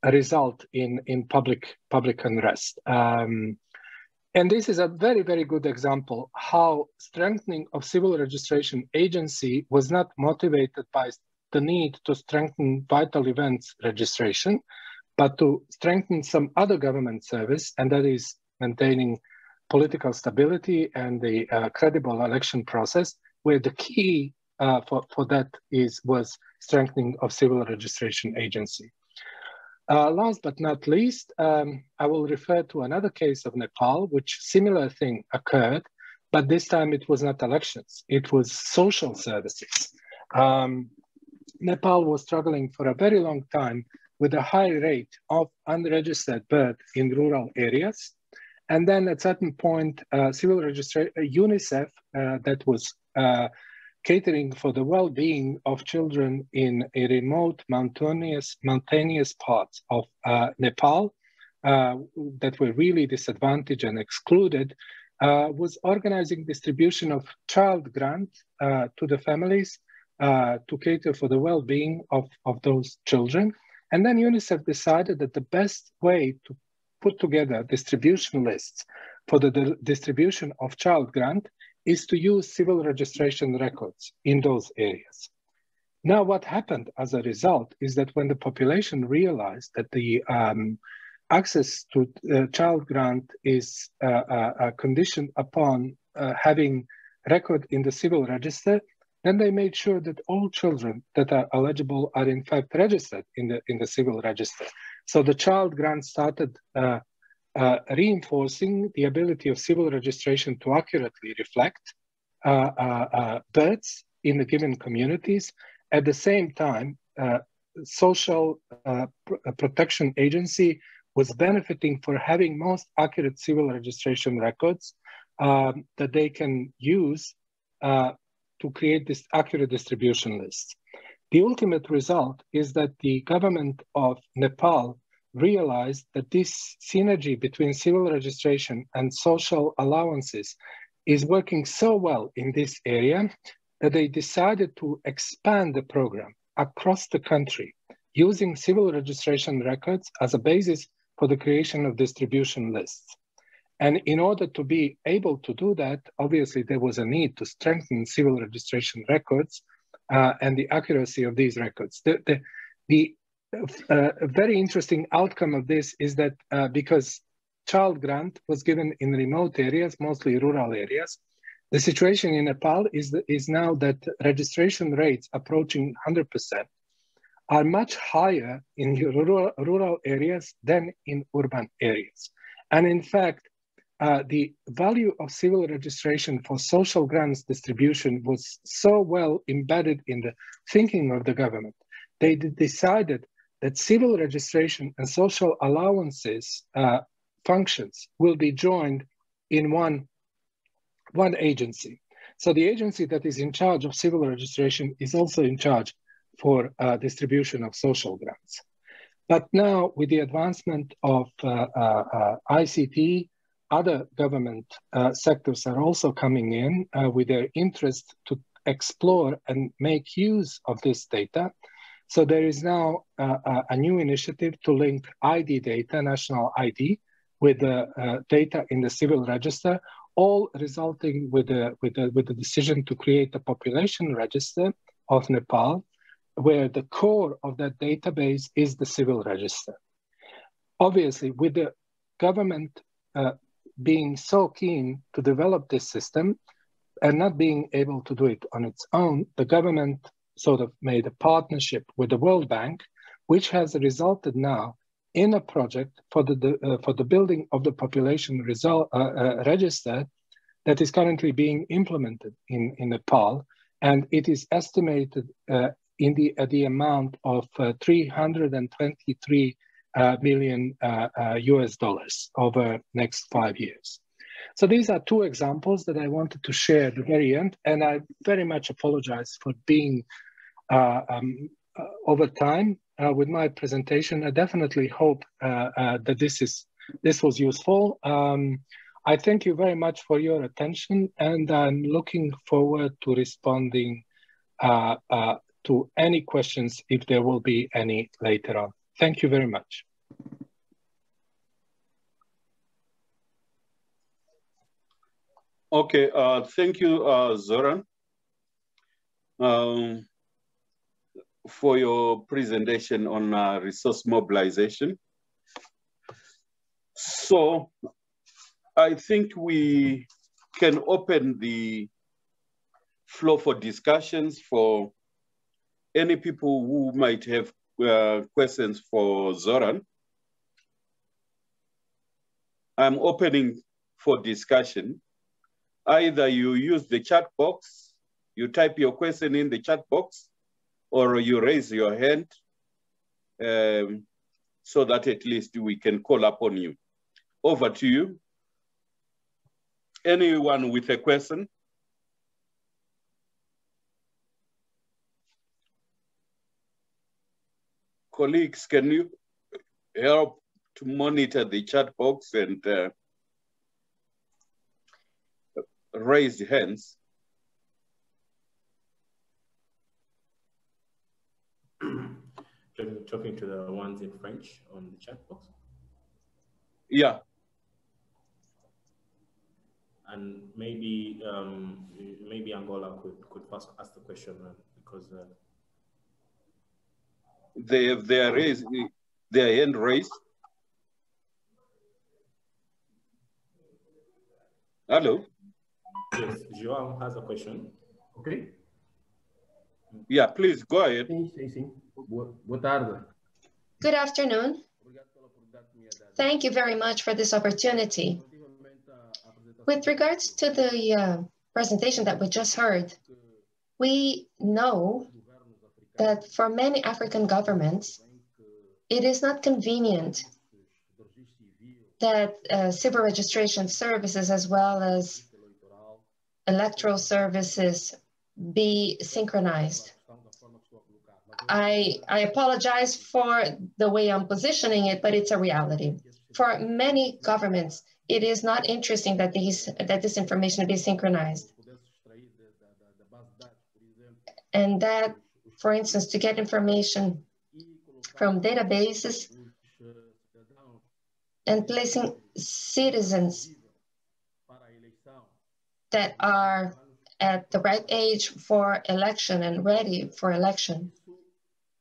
result in public unrest. And this is a very, very good example how strengthening of civil registration agency was not motivated by the need to strengthen vital events registration, but to strengthen some other government service, and that is maintaining political stability and the credible election process, where the key for that was strengthening of civil registration agency. Last but not least, I will refer to another case of Nepal, which similar thing occurred, but this time it was not elections, it was social services. Nepal was struggling for a very long time with a high rate of unregistered birth in rural areas. And then at a certain point, civil registration, UNICEF, that was catering for the well-being of children in a remote mountainous parts of Nepal that were really disadvantaged and excluded, was organizing distribution of child grant to the families to cater for the well-being of those children. And then UNICEF decided that the best way to put together distribution lists for the distribution of child grant is to use civil registration records in those areas. Now, what happened as a result is that when the population realized that the access to child grant is a condition upon having record in the civil register, then they made sure that all children that are eligible are in fact registered in the civil register. So the child grant started reinforcing the ability of civil registration to accurately reflect births in the given communities. At the same time, social protection agency was benefiting for having most accurate civil registration records that they can use to create this accurate distribution list. The ultimate result is that the government of Nepal realized that this synergy between civil registration and social allowances is working so well in this area that they decided to expand the program across the country using civil registration records as a basis for the creation of distribution lists. And in order to be able to do that, obviously there was a need to strengthen civil registration records and the accuracy of these records. The very interesting outcome of this is that because child grant was given in remote areas, mostly rural areas, the situation in Nepal is now that registration rates approaching 100% are much higher in rural areas than in urban areas. And in fact, the value of civil registration for social grants distribution was so well embedded in the thinking of the government. They decided that civil registration and social allowances functions will be joined in one agency. So the agency that is in charge of civil registration is also in charge for distribution of social grants. But now with the advancement of ICT, other government sectors are also coming in with their interest to explore and make use of this data. So there is now a new initiative to link ID data, national ID, with the data in the civil register, all resulting with the decision to create a population register of Nepal, where the core of that database is the civil register. Obviously, with the government being so keen to develop this system and not being able to do it on its own, the government sort of made a partnership with the World Bank, which has resulted now in a project for the building of the population register that is currently being implemented in Nepal, and it is estimated at the amount of $323 million US dollars over next 5 years. So these are two examples that I wanted to share at the very end, and I very much apologize for being over time with my presentation. I definitely hope that this was useful. I thank you very much for your attention, and I'm looking forward to responding to any questions if there will be any later on. Thank you very much. Okay, thank you, Zoran, for your presentation on resource mobilization. So I think we can open the floor for discussions for any people who might have questions for Zoran. I'm opening for discussion. Either you use the chat box, you type your question in the chat box, or you raise your hand so that at least we can call upon you. Over to you. Anyone with a question? Colleagues, can you help to monitor the chat box and raise hands? Talking to the ones in French on the chat box? Yeah. And maybe maybe Angola could first ask the question because they have their hand raised. Hello. Yes, João has a question. Okay. Yeah, please go ahead. Sim. Boa tarde. Good afternoon. Thank you very much for this opportunity. With regards to the presentation that we just heard, we know that for many African governments, it is not convenient that civil registration services as well as electoral services be synchronized. I apologize for the way I'm positioning it, but it's a reality. For many governments, it is not interesting that this information be synchronized. And that, for instance, to get information from databases and placing citizens that are at the right age for election and ready for election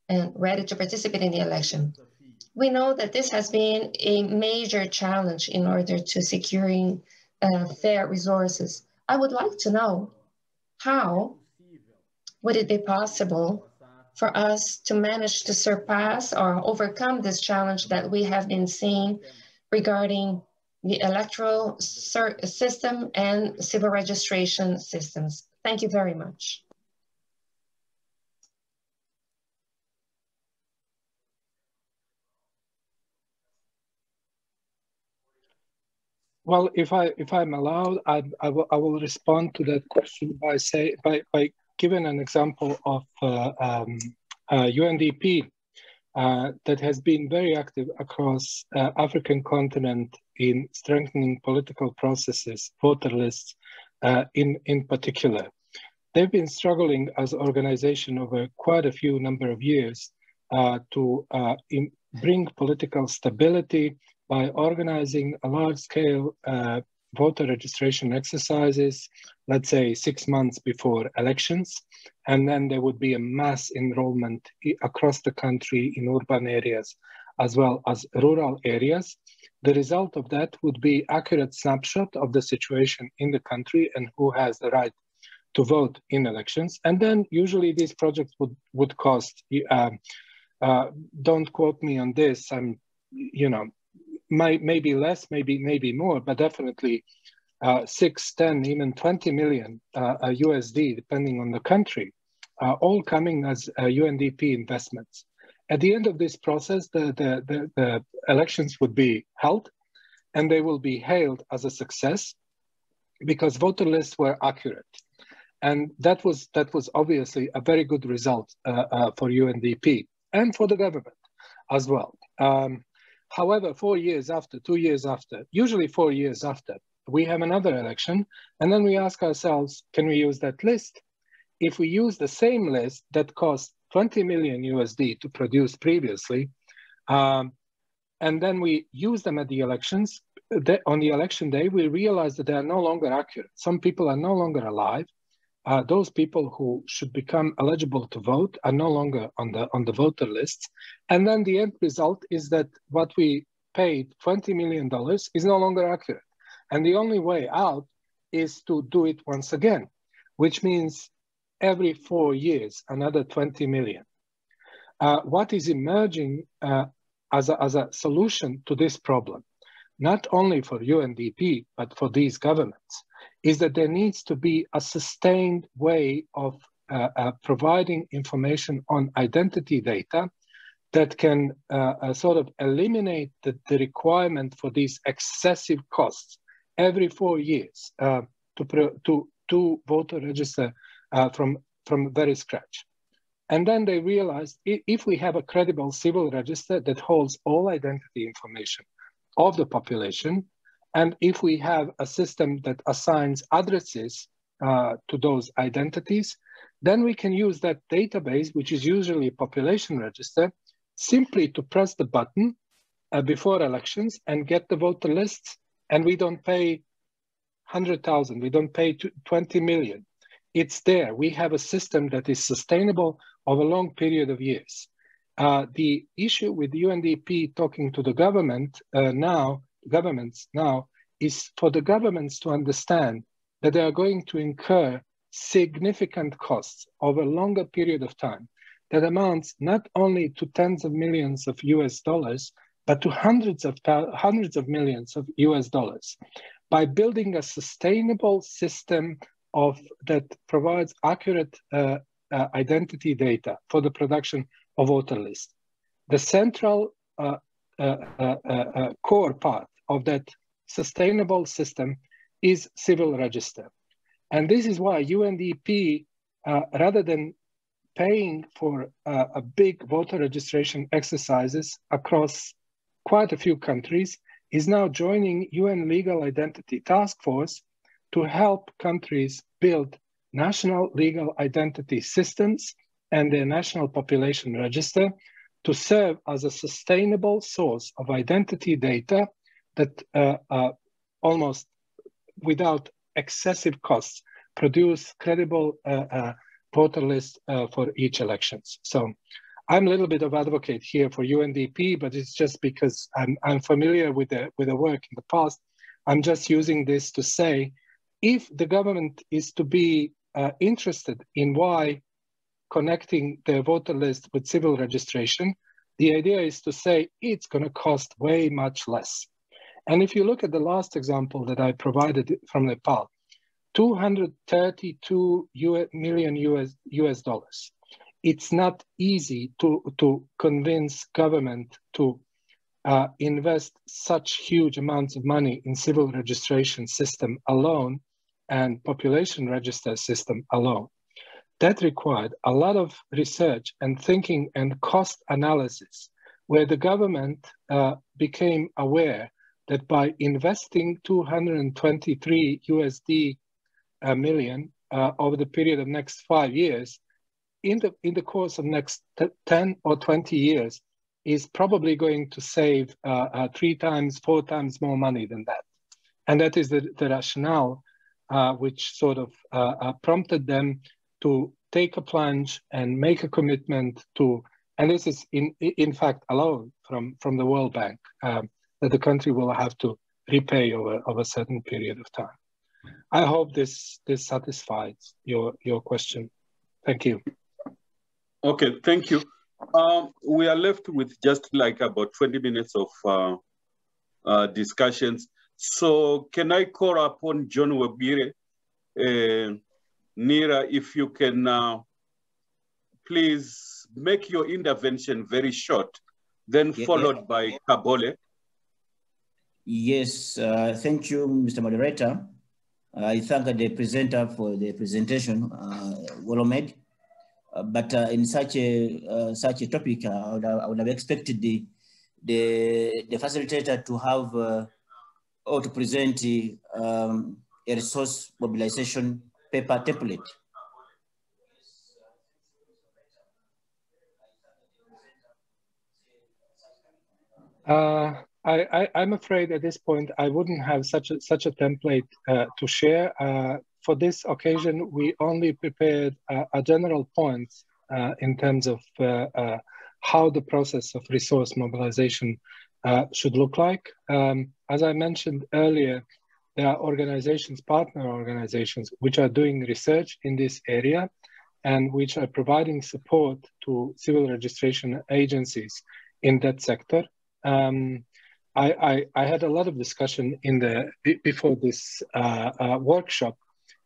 and ready to participate in the election. We know that this has been a major challenge in order to securing fair resources. I would like to know how would it be possible for us to manage to surpass or overcome this challenge that we have been seeing regarding the electoral system and civil registration systems. Thank you very much. Well, if I'm allowed, I will respond to that question by giving an example of UNDP that has been very active across African continent in strengthening political processes, voter lists in particular. they've been struggling as an organization over quite a few number of years to bring political stability by organizing a large-scale voter registration exercises, let's say 6 months before elections, and then there would be a mass enrollment across the country in urban areas as well as rural areas. The result of that would be accurate snapshot of the situation in the country and who has the right to vote in elections. And then usually these projects would cost, don't quote me on this, maybe less, maybe more, but definitely 6, 10, even 20 million USD, depending on the country, all coming as UNDP investments. At the end of this process, the elections would be held, and they will be hailed as a success because voter lists were accurate. And that was obviously a very good result for UNDP and for the government as well. However, 4 years after, 2 years after, usually 4 years after, we have another election, and then we ask ourselves, can we use that list? If we use the same list that cost 20 million USD to produce previously, and then we use them at the elections, on the election day, we realize that they are no longer accurate. Some people are no longer alive. Those people who should become eligible to vote are no longer on the voter lists. And then the end result is that what we paid $20 million is no longer accurate. And the only way out is to do it once again, which means every 4 years, another 20 million. What is emerging as a solution to this problem, not only for UNDP, but for these governments, is that there needs to be a sustained way of providing information on identity data that can sort of eliminate the requirement for these excessive costs every 4 years to voter register from very scratch. And then they realized if we have a credible civil register that holds all identity information of the population, and if we have a system that assigns addresses to those identities, then we can use that database, which is usually a population register, simply to press the button before elections and get the voter lists. And we don't pay 100,000, we don't pay 20 million. It's there. We have a system that is sustainable over a long period of years. The issue with UNDP talking to the governments now is for the governments to understand that they are going to incur significant costs over a longer period of time that amounts not only to tens of millions of US dollars, but to hundreds of millions of US dollars by building a sustainable system that provides accurate identity data for the production of voter lists. The central core part of that sustainable system is civil register. And this is why UNDP, rather than paying for a big voter registration exercises across quite a few countries, is now joining UN Legal Identity Task Force to help countries build national legal identity systems and their national population register to serve as a sustainable source of identity data that almost without excessive costs produce credible voter lists for each elections. So I'm a little bit of advocate here for UNDP, but it's just because I'm familiar with the work in the past. I'm just using this to say, if the government is to be interested in why connecting the voter list with civil registration, the idea is to say it's going to cost way much less. And if you look at the last example that I provided from Nepal, 232 million US dollars. It's not easy to convince government to invest such huge amounts of money in civil registration system alone and population register system alone. That required a lot of research and thinking and cost analysis, where the government became aware that by investing 223 USD million over the period of next 5 years, in the course of next 10 or 20 years, is probably going to save 3 times, 4 times more money than that. And that is the rationale which sort of prompted them to take a plunge and make a commitment to, and this is in fact allowed from the World Bank, that the country will have to repay over a certain period of time. I hope this satisfies your question. Thank you. Okay, thank you. We are left with just like about 20 minutes of discussions. So can I call upon John Wabire, Nira, if you can please make your intervention very short, then followed by Kabole. Yes, thank you, Mr. Moderator. I thank the presenter for the presentation, well made. But in such a topic, I would have expected the facilitator to have or to present a resource mobilization paper template. I'm afraid at this point I wouldn't have such a template to share. For this occasion, we only prepared a general points in terms of how the process of resource mobilization should look like. As I mentioned earlier, there are organizations, partner organizations, which are doing research in this area and which are providing support to civil registration agencies in that sector. I had a lot of discussion before this workshop,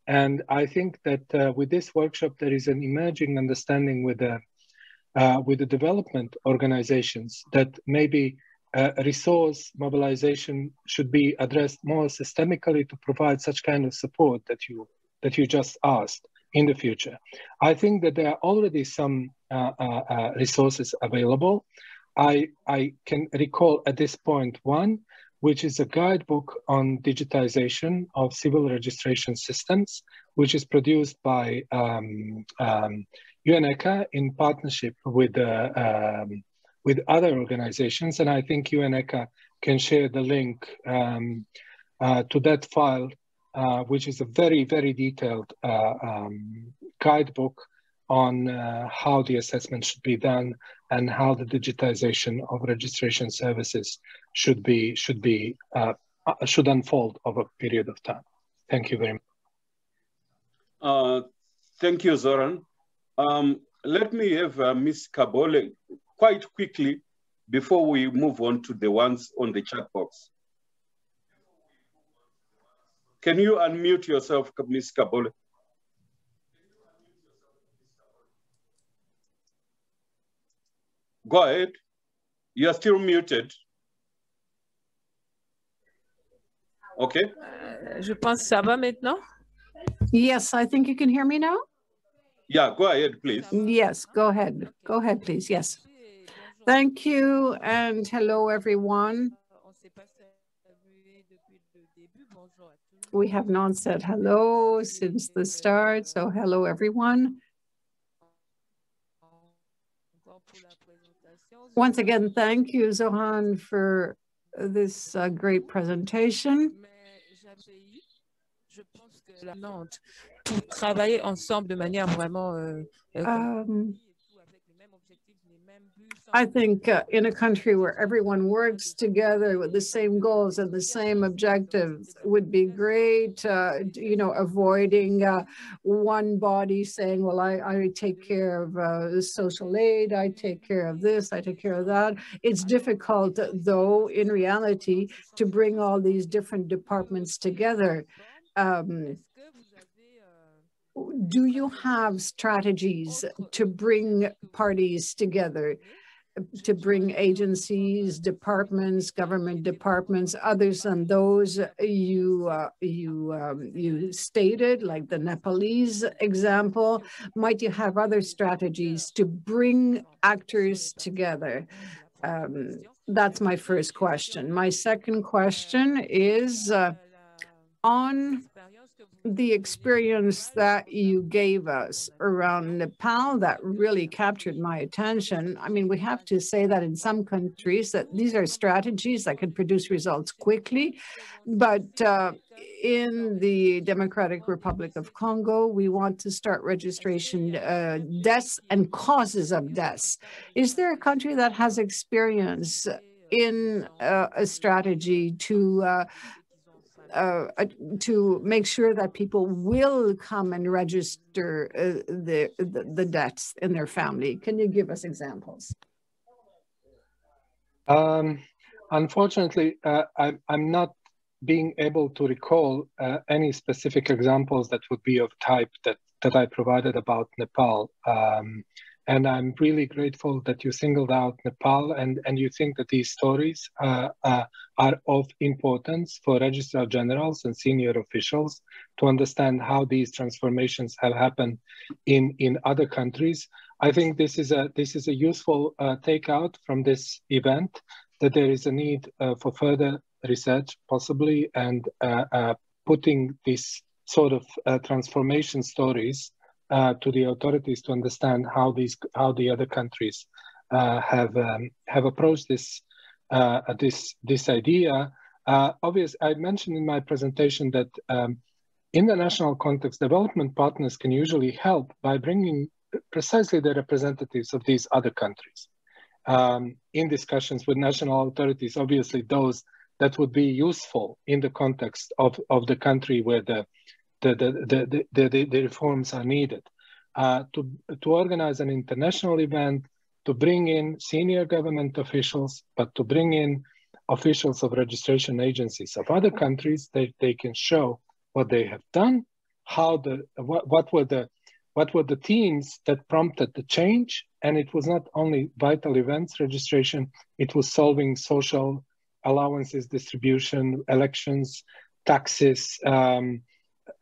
and I think that with this workshop there is an emerging understanding with the development organizations that maybe resource mobilization should be addressed more systemically to provide such kind of support that you just asked in the future. I think that there are already some resources available. I can recall at this point one, which is a guidebook on digitization of civil registration systems, which is produced by UNECA in partnership with other organizations. And I think UNECA can share the link to that file, which is a very, very detailed guidebook on how the assessment should be done and how the digitization of registration services should unfold over a period of time. Thank you very much. Thank you, Zoran. Let me have Ms. Kabole quite quickly before we move on to the ones on the chat box. Can you unmute yourself, Ms. Kabole? Go ahead. You are still muted. Okay. Je pense que ça va maintenant. Yes, I think you can hear me now. Yeah, go ahead, please. Yes, go ahead. Go ahead, please. Yes. Thank you, and hello, everyone. We have not said hello since the start, so hello, everyone. Once again, thank you, Zoran, for this great presentation. I think in a country where everyone works together with the same goals and the same objectives would be great, avoiding one body saying, well, I take care of social aid, I take care of this, I take care of that. It's difficult, though, in reality, to bring all these different departments together. Do you have strategies to bring parties together, to bring agencies, departments, government departments, others than those you stated, like the Nepalese example? Might you have other strategies to bring actors together? That's my first question. My second question is on the experience that you gave us around Nepal, that really captured my attention. I mean, we have to say that in some countries that these are strategies that can produce results quickly, but in the Democratic Republic of Congo, we want to start registration deaths and causes of deaths. Is there a country that has experience in a strategy to make sure that people will come and register the deaths in their family? Can you give us examples? Unfortunately, I'm not being able to recall any specific examples that would be of type that I provided about Nepal. And I'm really grateful that you singled out Nepal and you think that these stories are of importance for registrar generals and senior officials to understand how these transformations have happened in other countries. I think this is a useful takeout from this event, that there is a need for further research possibly, and putting these sort of transformation stories to the authorities to understand how the other countries have approached this idea. Obviously, I mentioned in my presentation that in the national context, development partners can usually help by bringing precisely the representatives of these other countries in discussions with national authorities. Obviously, those that would be useful in the context of the country where the reforms are needed, to organize an international event, to bring in senior government officials, but to bring in officials of registration agencies of other countries. They can show what they have done, what were the themes that prompted the change. And it was not only vital events registration, it was solving social allowances distribution, elections, taxes,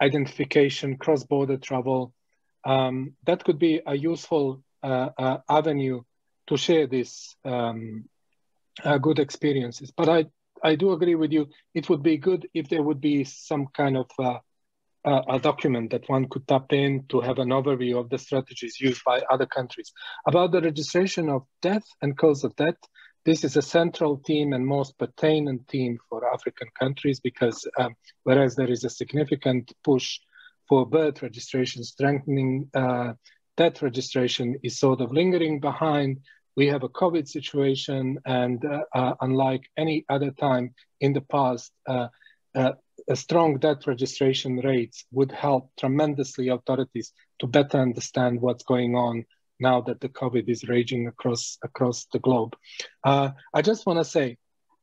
identification, cross-border travel. That could be a useful avenue to share these good experiences. But I do agree with you. It would be good if there would be some kind of a document that one could tap in to have an overview of the strategies used by other countries. About the registration of death and cause of death, this is a central theme and most pertinent theme for African countries, because whereas there is a significant push for birth registration, strengthening death registration is sort of lingering behind. We have a COVID situation, and unlike any other time in the past, a strong death registration rates would help tremendously authorities to better understand what's going on now that the COVID is raging across the globe. I just want to say,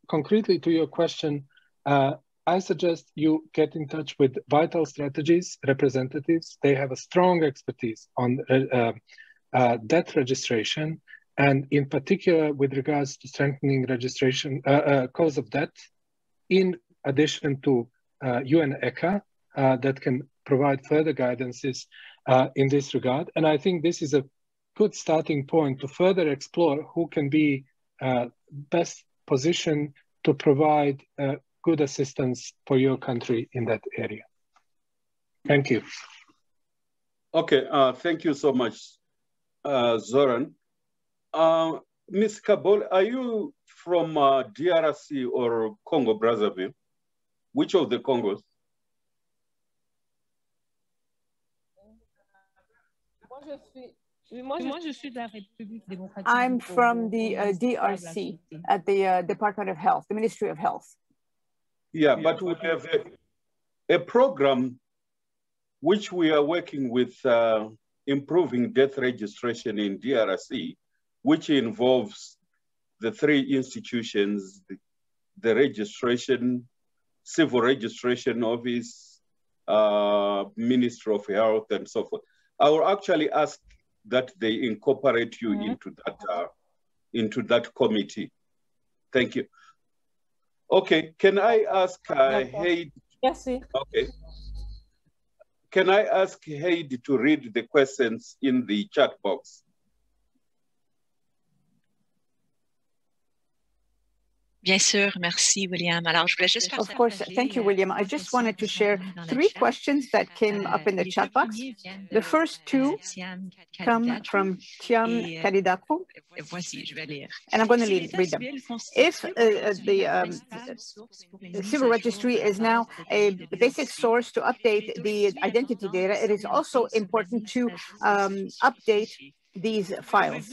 concretely to your question, I suggest you get in touch with Vital Strategies representatives. They have a strong expertise on death registration, and in particular with regards to strengthening registration, cause of death, in addition to UN ECHA, that can provide further guidances in this regard. And I think this is a good starting point to further explore who can be best positioned to provide good assistance for your country in that area. Thank you. Okay, thank you so much, Zoran. Ms. Kabol, are you from DRC or Congo Brazzaville? Which of the Congos? I'm from the DRC at the Department of Health, the Ministry of Health. Yeah, but we have a program which we are working with improving death registration in DRC, which involves the three institutions, the registration, civil registration office, Ministry of Health, and so forth. I will actually ask that they incorporate you into that committee. Thank you. Okay, can I ask Heidi? Yes, sir. Okay. Can I ask Heidi to read the questions in the chat box? Bien sûr, merci William. Alors, je voulais juste Of course, thank you, William. I just wanted to share 3 questions that came up in the chat box. The first 2 come from Tiam Kalidako, and I'm going to read them. If the civil registry is now a basic source to update the identity data, it is also important to update these files.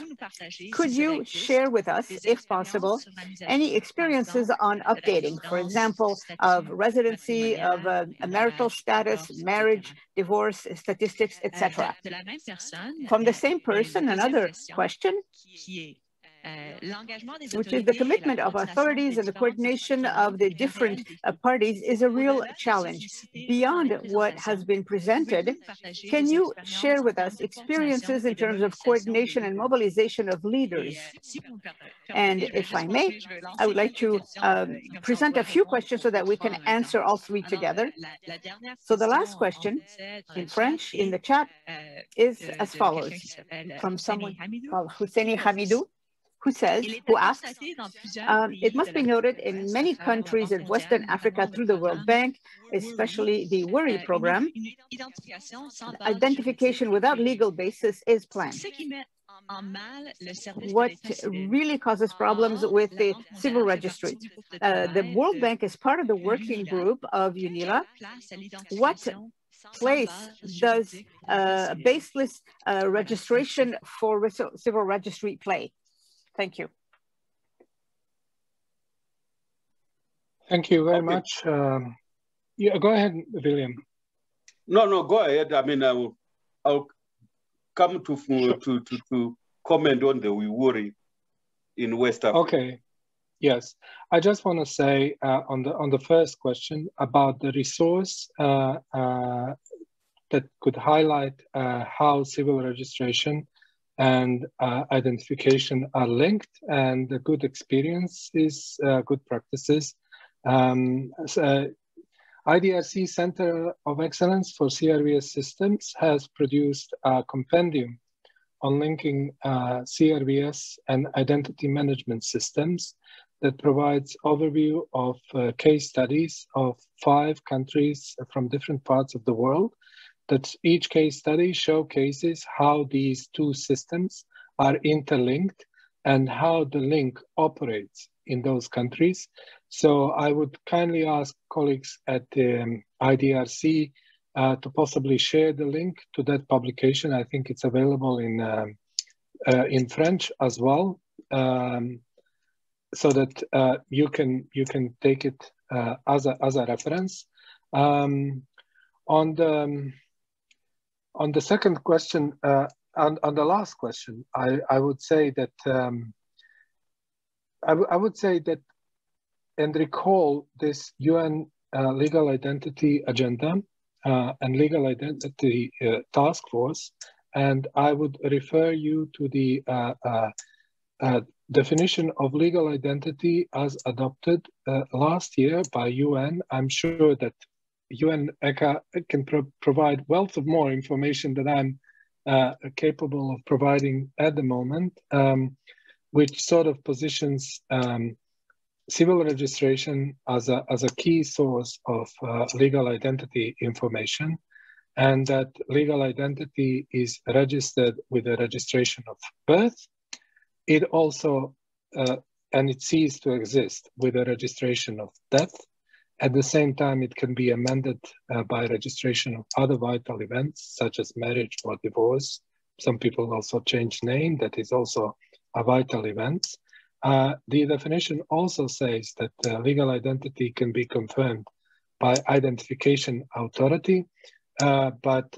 Could you share with us, if possible, any experiences on updating, for example, of residency, of a marital status, marriage, divorce, statistics, etc.? From the same person, another question, which is the commitment of authorities and the coordination of the different parties is a real challenge. Beyond what has been presented, can you share with us experiences in terms of coordination and mobilization of leaders? And if I may, I would like to present a few questions so that we can answer all 3 together. So the last question in French in the chat is as follows, from someone called Husseini Hamidou, who asks, it must be noted in many countries in Western Africa through the World Bank, especially the Worry program, identification without legal basis is planned. What really causes problems with the civil registry? The World Bank is part of the working group of UNILA. What place does baseless registration for civil registry play? Thank you. Thank you very much. Yeah, go ahead, William. No, go ahead. I mean, I'll come to comment on the Worry in West Africa. Okay. Yes, I just want to say on the first question about the resource that could highlight how civil registration and identification are linked, and the good experiences, good practices. IDRC Center of Excellence for CRVS Systems has produced a compendium on linking CRVS and identity management systems that provides overview of case studies of 5 countries from different parts of the world. That each case study showcases how these 2 systems are interlinked and how the link operates in those countries. So I would kindly ask colleagues at the IDRC to possibly share the link to that publication. I think it's available in French as well, so that you can take it as a reference. On the second question, on the last question, I would say that I would say that, and recall this UN legal identity agenda and legal identity task force, and I would refer you to the definition of legal identity as adopted last year by UN. I'm sure that UN ECHA can provide wealth of more information that I'm capable of providing at the moment, which sort of positions civil registration as a key source of legal identity information, and that legal identity is registered with the registration of birth. It also, and it ceased to exist with the registration of death. At the same time, it can be amended by registration of other vital events, such as marriage or divorce. Some people also change name, that is also a vital event. The definition also says that legal identity can be confirmed by identification authority, but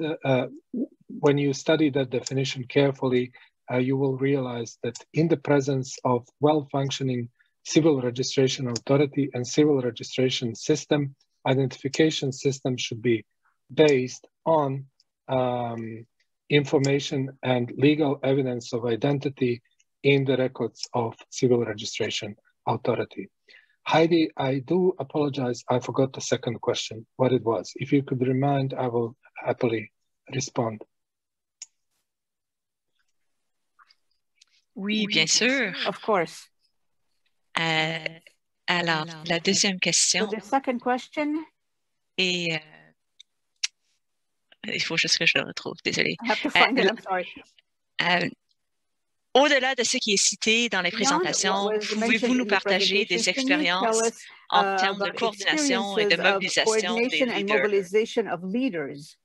when you study that definition carefully, you will realize that in the presence of well-functioning civil registration authority and civil registration system, identification system should be based on information and legal evidence of identity in the records of civil registration authority. Heidi, I do apologize, I forgot the second question, what it was. If you could remind, I will happily respond. Oui, bien sûr. Of course. Alors, la deuxième So question the second question, est... il faut juste que je le retrouve, désolé. I have to find it, I'm sorry. Au-delà de ce qui est cité dans les Beyond what présentations, was pouvez-vous mentioned nous in the partager des presentation, can you tell expériences us en termes de about coordination et de experiences of mobilisation des coordination and leaders? mobilization of leaders?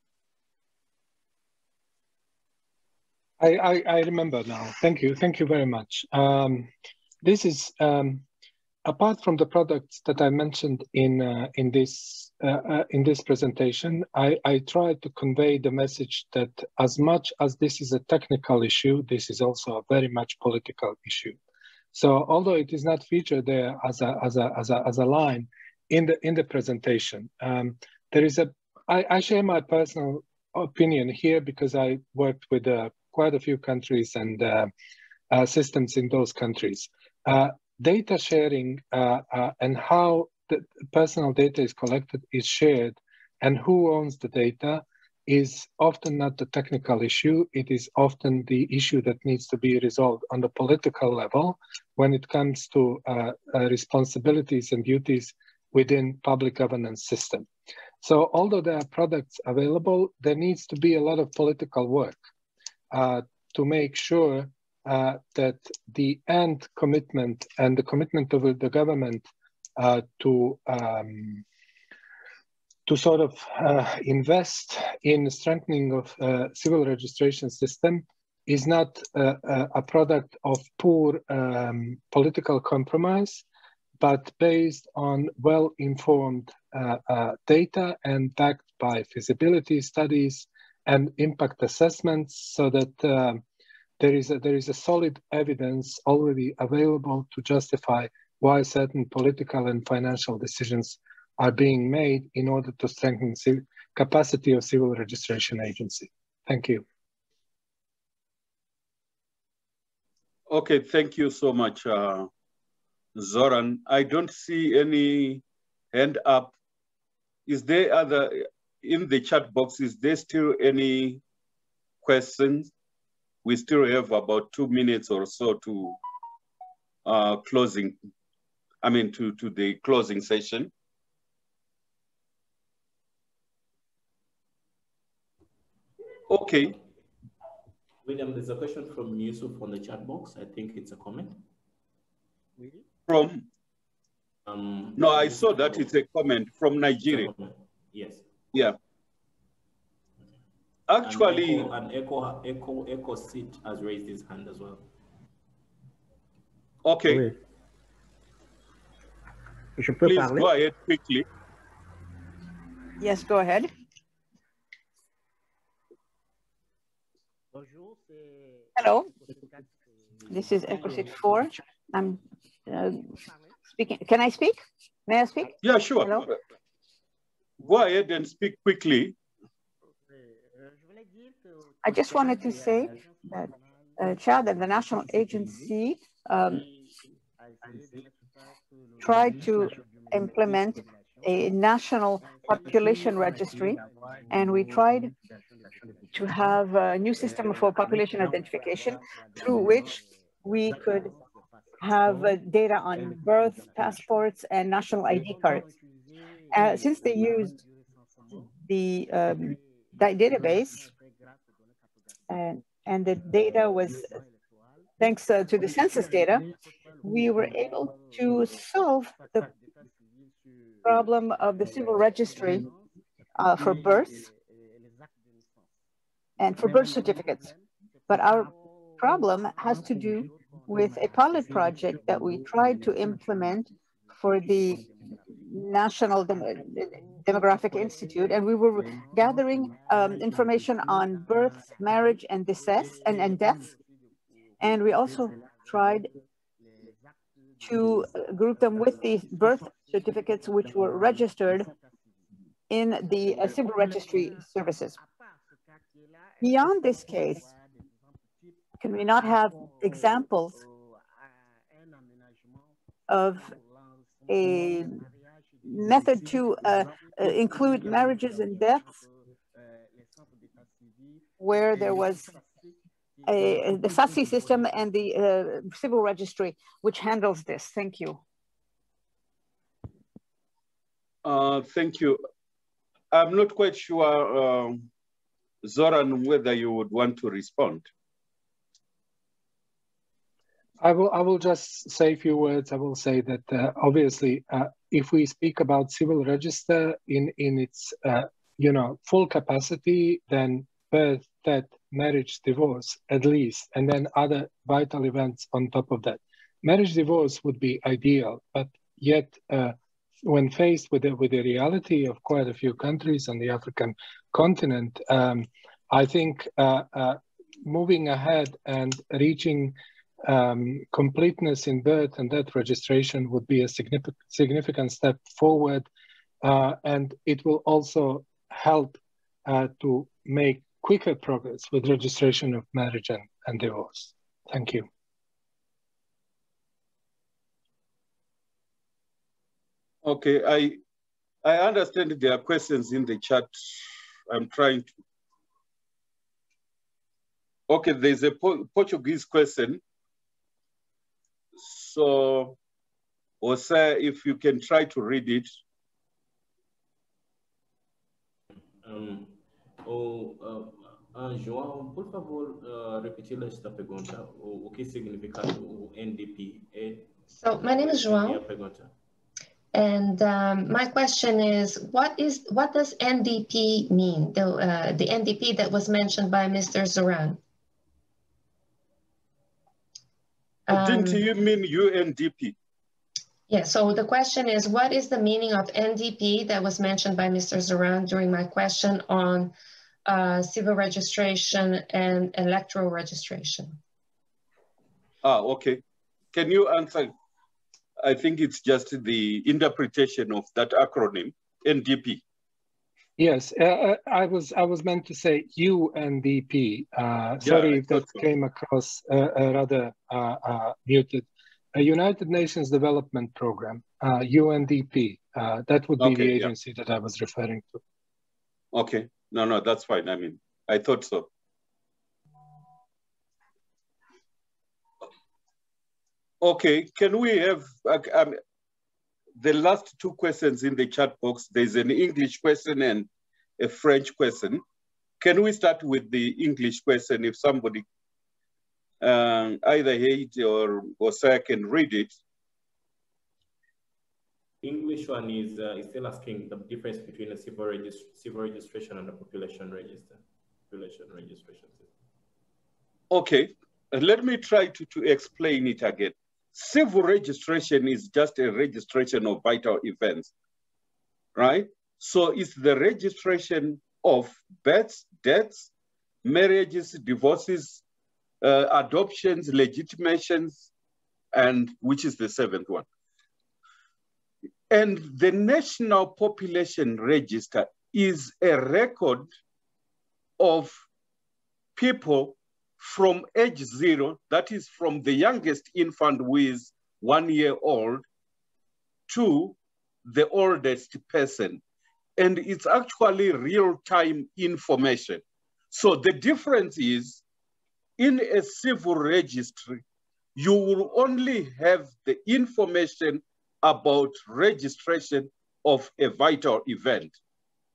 I remember now. Thank you very much. This is apart from the products that I mentioned in this presentation. I tried to convey the message that as much as this is a technical issue, this is also a very much political issue. So although it is not featured there as a line in the presentation, there is I share my personal opinion here because I worked with quite a few countries and systems in those countries. Data sharing and how the personal data is collected is shared, and who owns the data is often not the technical issue. It is often the issue that needs to be resolved on the political level when it comes to responsibilities and duties within public governance system. So although there are products available, there needs to be a lot of political work to make sure that the end commitment and the commitment of the government to sort of invest in strengthening of civil registration system is not a product of poor political compromise, but based on well-informed data and backed by feasibility studies and impact assessments, so that there is a solid evidence already available to justify why certain political and financial decisions are being made in order to strengthen the capacity of civil registration agency. Thank you. Okay, thank you so much, Zoran. I don't see any hand up. Is there in the chat box, is there still any questions? We still have about 2 minutes or so to closing, to the closing session. Okay. William, there's a question from Yusuf on the chat box. I think it's a comment. From? No, I saw that it's a comment from Nigeria. Yes. Yeah. Actually, and Echo Sit has raised his hand as well. Okay. Oui. Je peux Please parler? go ahead quickly. Yes, go ahead. Hello, this is EcoSit 4. I'm speaking. Can I speak? May I speak? Yeah, sure. Hello? Go ahead and speak quickly. I just wanted to say that Chad and the national agency tried to implement a national population registry, and we tried to have a new system for population identification through which we could have data on birth, passports, and national ID cards. Since they used the database, and the data was, thanks to the census data, we were able to solve the problem of the civil registry for births and for birth certificates. But our problem has to do with a pilot project that we tried to implement for the National Demographic Institute, and we were gathering information on birth, marriage, and deaths, and we also tried to group them with the birth certificates which were registered in the civil registry services. Beyond this case, can we not have examples of a method to include marriages and deaths where there was the SASI system and the civil registry which handles this? Thank you. Thank you. I'm not quite sure, Zoran, whether you would want to respond. I will just say a few words. I will say that obviously, if we speak about civil register in its full capacity, then birth, death, marriage, divorce, at least, and then other vital events on top of that. Marriage divorce would be ideal, but yet when faced with the reality of quite a few countries on the African continent, I think moving ahead and reaching completeness in birth and death registration would be a significant step forward, and it will also help to make quicker progress with registration of marriage and divorce. Thank you. Okay, I understand there are questions in the chat. I'm trying to. Okay, there's a Portuguese question. So, Jose, if you can try to read it. João, por favor, repetir esta pergunta. O que significa o NDP? So, my name is João. And my question is, what does NDP mean? The NDP that was mentioned by Mr. Zoran. Didn't you mean UNDP? Yeah, so the question is, what is the meaning of NDP that was mentioned by Mr. Zoran during my question on civil registration and electoral registration? Okay. Can you answer? I think it's just the interpretation of that acronym, NDP. Yes, I was meant to say UNDP. Sorry if that came across rather muted. A United Nations Development Program, UNDP. That would be the agency that I was referring to. Okay, no, that's fine. I mean, I thought so. Okay, can we have the last two questions in the chat box? There's an English question and a French question. Can we start with the English question if somebody either Hate or Osai can read it? English one is still asking the difference between a civil registration and a population register. Population registration system. Okay, let me try to explain it again. Civil registration is just a registration of vital events, right? So it's the registration of births, deaths, marriages, divorces, adoptions, legitimations, and which is the seventh one. And the National Population Register is a record of people from age 0, that is from the youngest infant who is 1 year old, to the oldest person. And it's actually real-time information. So the difference is, in a civil registry, you will only have the information about registration of a vital event.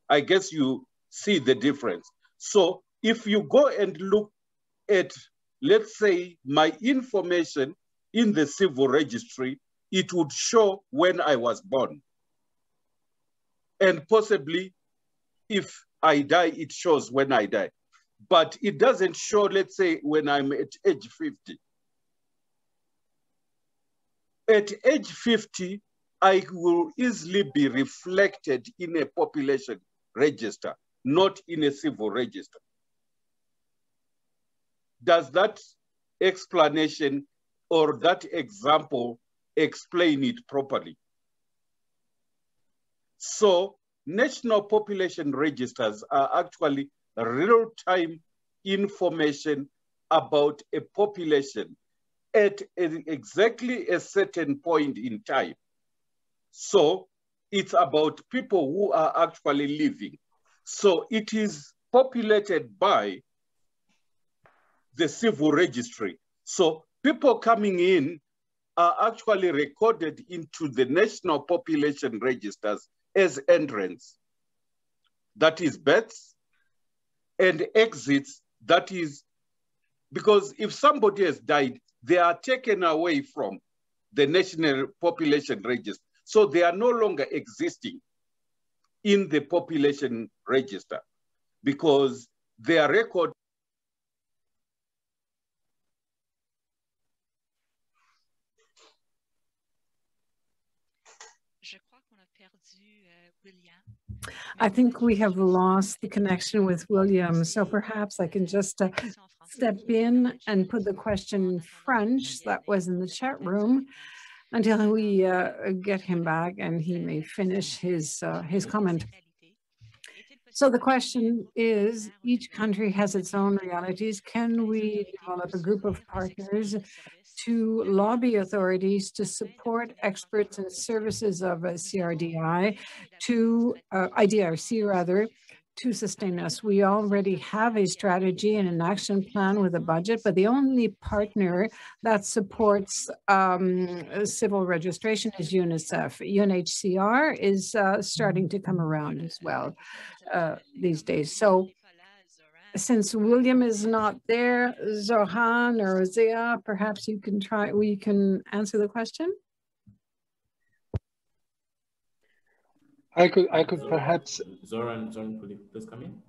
I guess you see the difference. So if you go and look at, let's say, my information in the civil registry, it would show when I was born. And possibly, if I die, it shows when I die. But it doesn't show, let's say, when I'm at age 50. At age 50, I will easily be reflected in a population register, not in a civil register. Does that explanation or that example explain it properly? So national population registers are actually real-time information about a population at exactly a certain point in time. So it's about people who are actually living. So it is populated by the civil registry. So people coming in are actually recorded into the national population registers as entrance, that is births, and exits, that is, because if somebody has died, they are taken away from the National Population Register. So they are no longer existing in the population register because their record I think we have lost the connection with William, so perhaps I can just step in and put the question in French that was in the chat room until we get him back and he may finish his comment. So the question is, each country has its own realities. Can we develop a group of partners to lobby authorities to support experts and services of CRDI to IDRC rather, to sustain us? We already have a strategy and an action plan with a budget, but the only partner that supports civil registration is UNICEF. UNHCR is starting to come around as well these days. So since William is not there, Zohan or Zia, perhaps you can try, we can answer the question. I could perhaps. Zoran, please come in.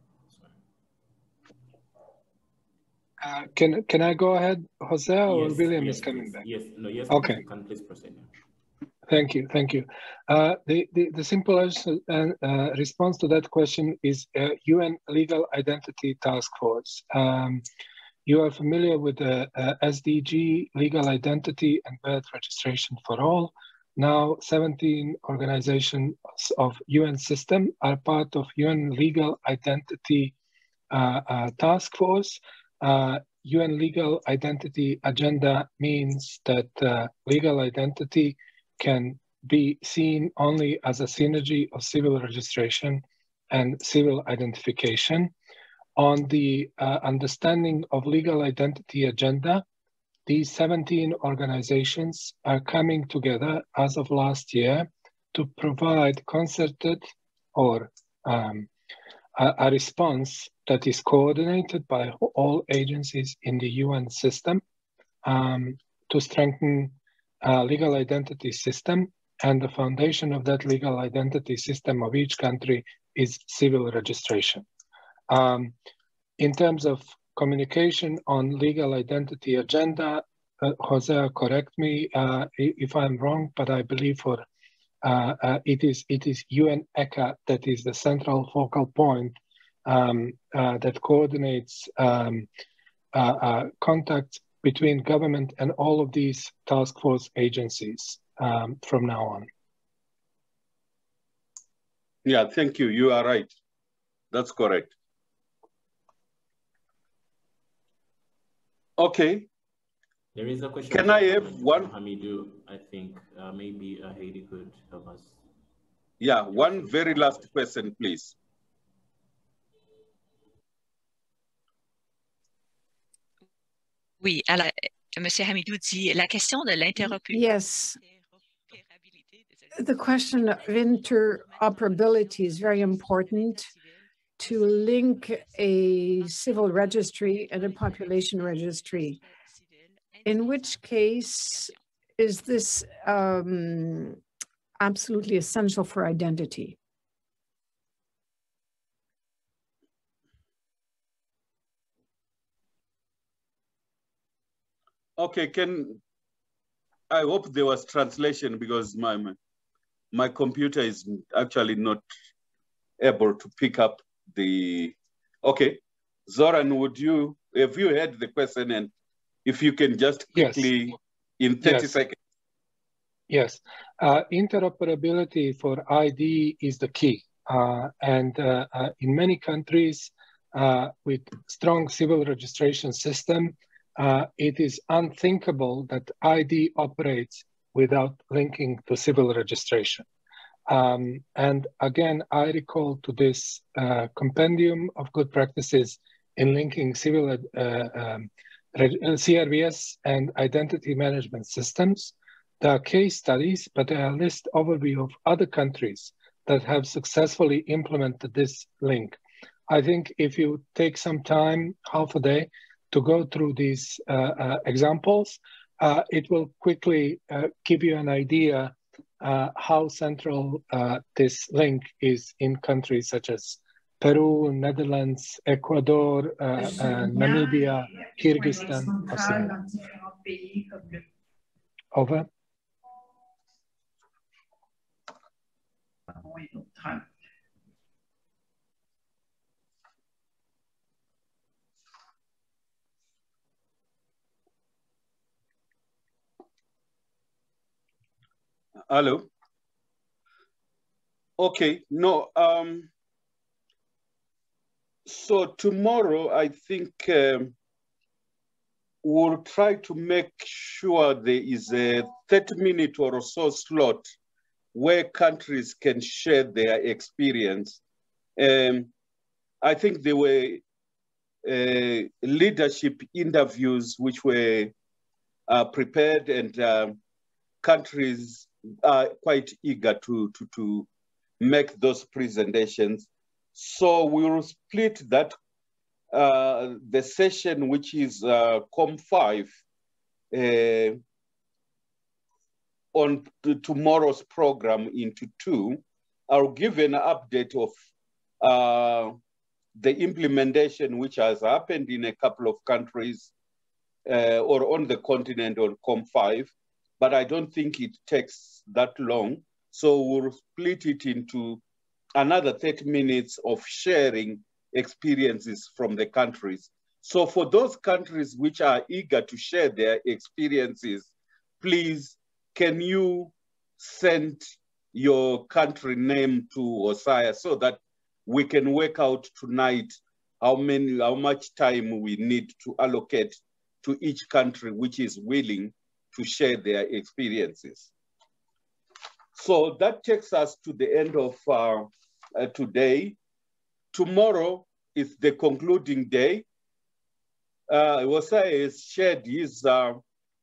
Can I go ahead, Jose, or yes, William yes, is coming please. back? Yes, no, yes, okay. You can please proceed. Thank you. The simple response to that question is UN Legal Identity Task Force. You are familiar with the SDG, Legal Identity and Birth Registration for All. Now 17 organizations of UN system are part of UN Legal Identity Task Force. UN Legal Identity Agenda means that legal identity can be seen only as a synergy of civil registration and civil identification. On the understanding of legal identity agenda, these 17 organizations are coming together as of last year to provide concerted or a response that is coordinated by all agencies in the UN system to strengthen legal identity system, and the foundation of that legal identity system of each country is civil registration. In terms of communication on legal identity agenda, Jose, correct me if I'm wrong, but I believe for it is UN ECA that is the central focal point that coordinates contacts between government and all of these task force agencies from now on. Yeah, thank you. You are right. That's correct. Okay. There is a question. Can I have one? Hamidou, I think maybe Heidi could help us. Yeah, one very last question, please. Oui, alors, M. Hamidou dit, la question de l'interopérabilité. Yes. The question of interoperability is very important to link a civil registry and a population registry. In which case is this absolutely essential for identity? Okay, I hope there was translation because my computer is actually not able to pick up the, okay. Zoran, have you heard the question, and if you can just quickly, yes, in 30 seconds. Yes, interoperability for ID is the key. And in many countries with strong civil registration system, it is unthinkable that ID operates without linking to civil registration. And again, I recall to this compendium of good practices in linking civil CRBS and identity management systems. There are case studies, but there are a list overview of other countries that have successfully implemented this link. I think if you take some time, half a day, to go through these examples, it will quickly give you an idea how central this link is in countries such as Peru, Netherlands, Ecuador, Namibia, Kyrgyzstan, Oceania. Over. Hello. Okay, no, so tomorrow I think we'll try to make sure there is a 30-minute or so slot where countries can share their experience. I think there were leadership interviews which were prepared, and countries are quite eager to make those presentations. So we will split that, the session, which is COM5, on tomorrow's program into two. I'll give an update of the implementation which has happened in a couple of countries or on the continent on COM5, but I don't think it takes that long. So we'll split it into another 30 minutes of sharing experiences from the countries. So for those countries which are eager to share their experiences, please, can you send your country name to Osaya so that we can work out tonight how much time we need to allocate to each country which is willing to share their experiences. So that takes us to the end of today. Tomorrow is the concluding day. Osaya has shared his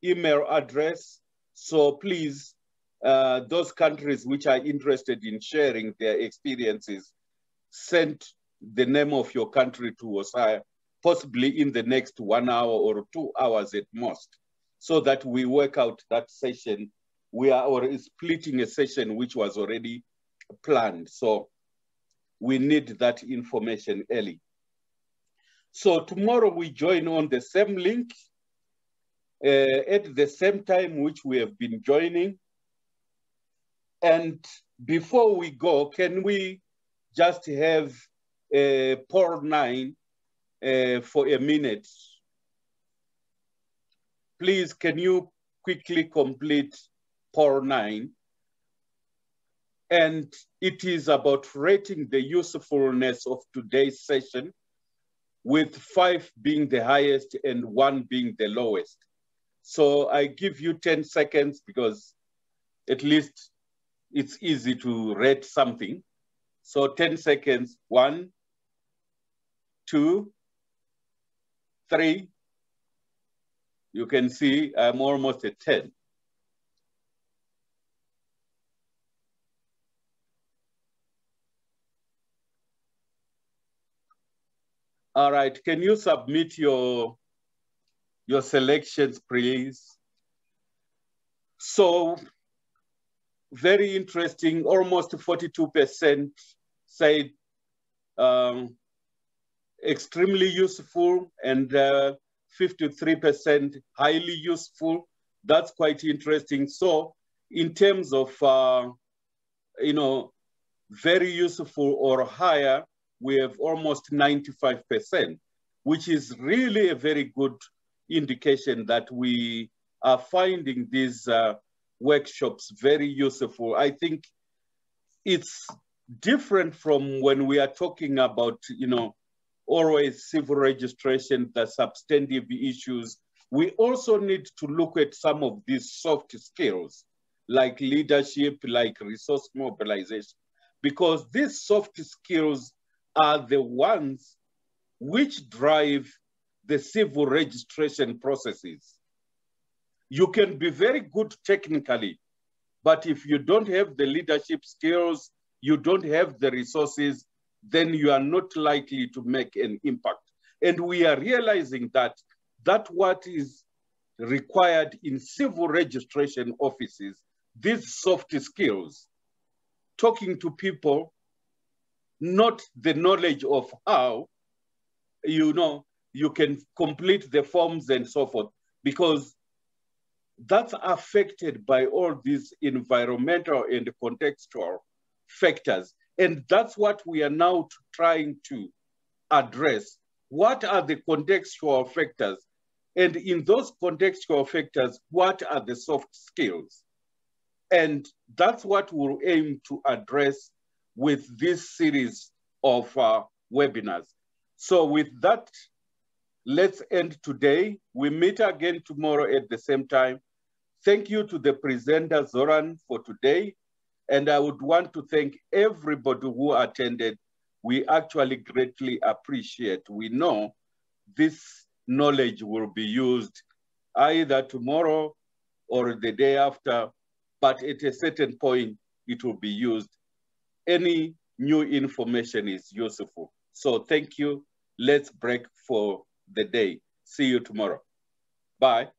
email address. So please, those countries which are interested in sharing their experiences, send the name of your country to Osaya, possibly in the next 1 hour or 2 hours at most, so that we work out that session. We are already splitting a session which was already planned. So we need that information early. So tomorrow we join on the same link at the same time which we have been joining. And before we go, can we just have poll 9 for a minute? Please, can you quickly complete poll 9? And it is about rating the usefulness of today's session, with 5 being the highest and 1 being the lowest. So I give you 10 seconds because at least it's easy to rate something. So 10 seconds, 1, 2, 3. You can see I'm almost at 10. All right, can you submit your selections, please? So, very interesting, almost 42% said extremely useful, and 53% highly useful. That's quite interesting. So, in terms of, very useful or higher, we have almost 95%, which is really a very good indication that we are finding these workshops very useful. I think it's different from when we are talking about, always civil registration, the substantive issues. We also need to look at some of these soft skills, like leadership, like resource mobilization, because these soft skills are the ones which drive the civil registration processes. You can be very good technically, but if you don't have the leadership skills, you don't have the resources, then you are not likely to make an impact. And we are realizing that what is required in civil registration offices, these soft skills, talking to people, not the knowledge of how, you can complete the forms and so forth, because that's affected by all these environmental and contextual factors. And that's what we are now trying to address. What are the contextual factors? And in those contextual factors, what are the soft skills? And that's what we'll aim to address with this series of webinars. So with that, let's end today. We meet again tomorrow at the same time. Thank you to the presenter, Zoran, for today. And I would want to thank everybody who attended. We actually greatly appreciate. We know this knowledge will be used either tomorrow or the day after, but at a certain point, it will be used. Any new information is useful. So thank you. Let's break for the day. See you tomorrow. Bye.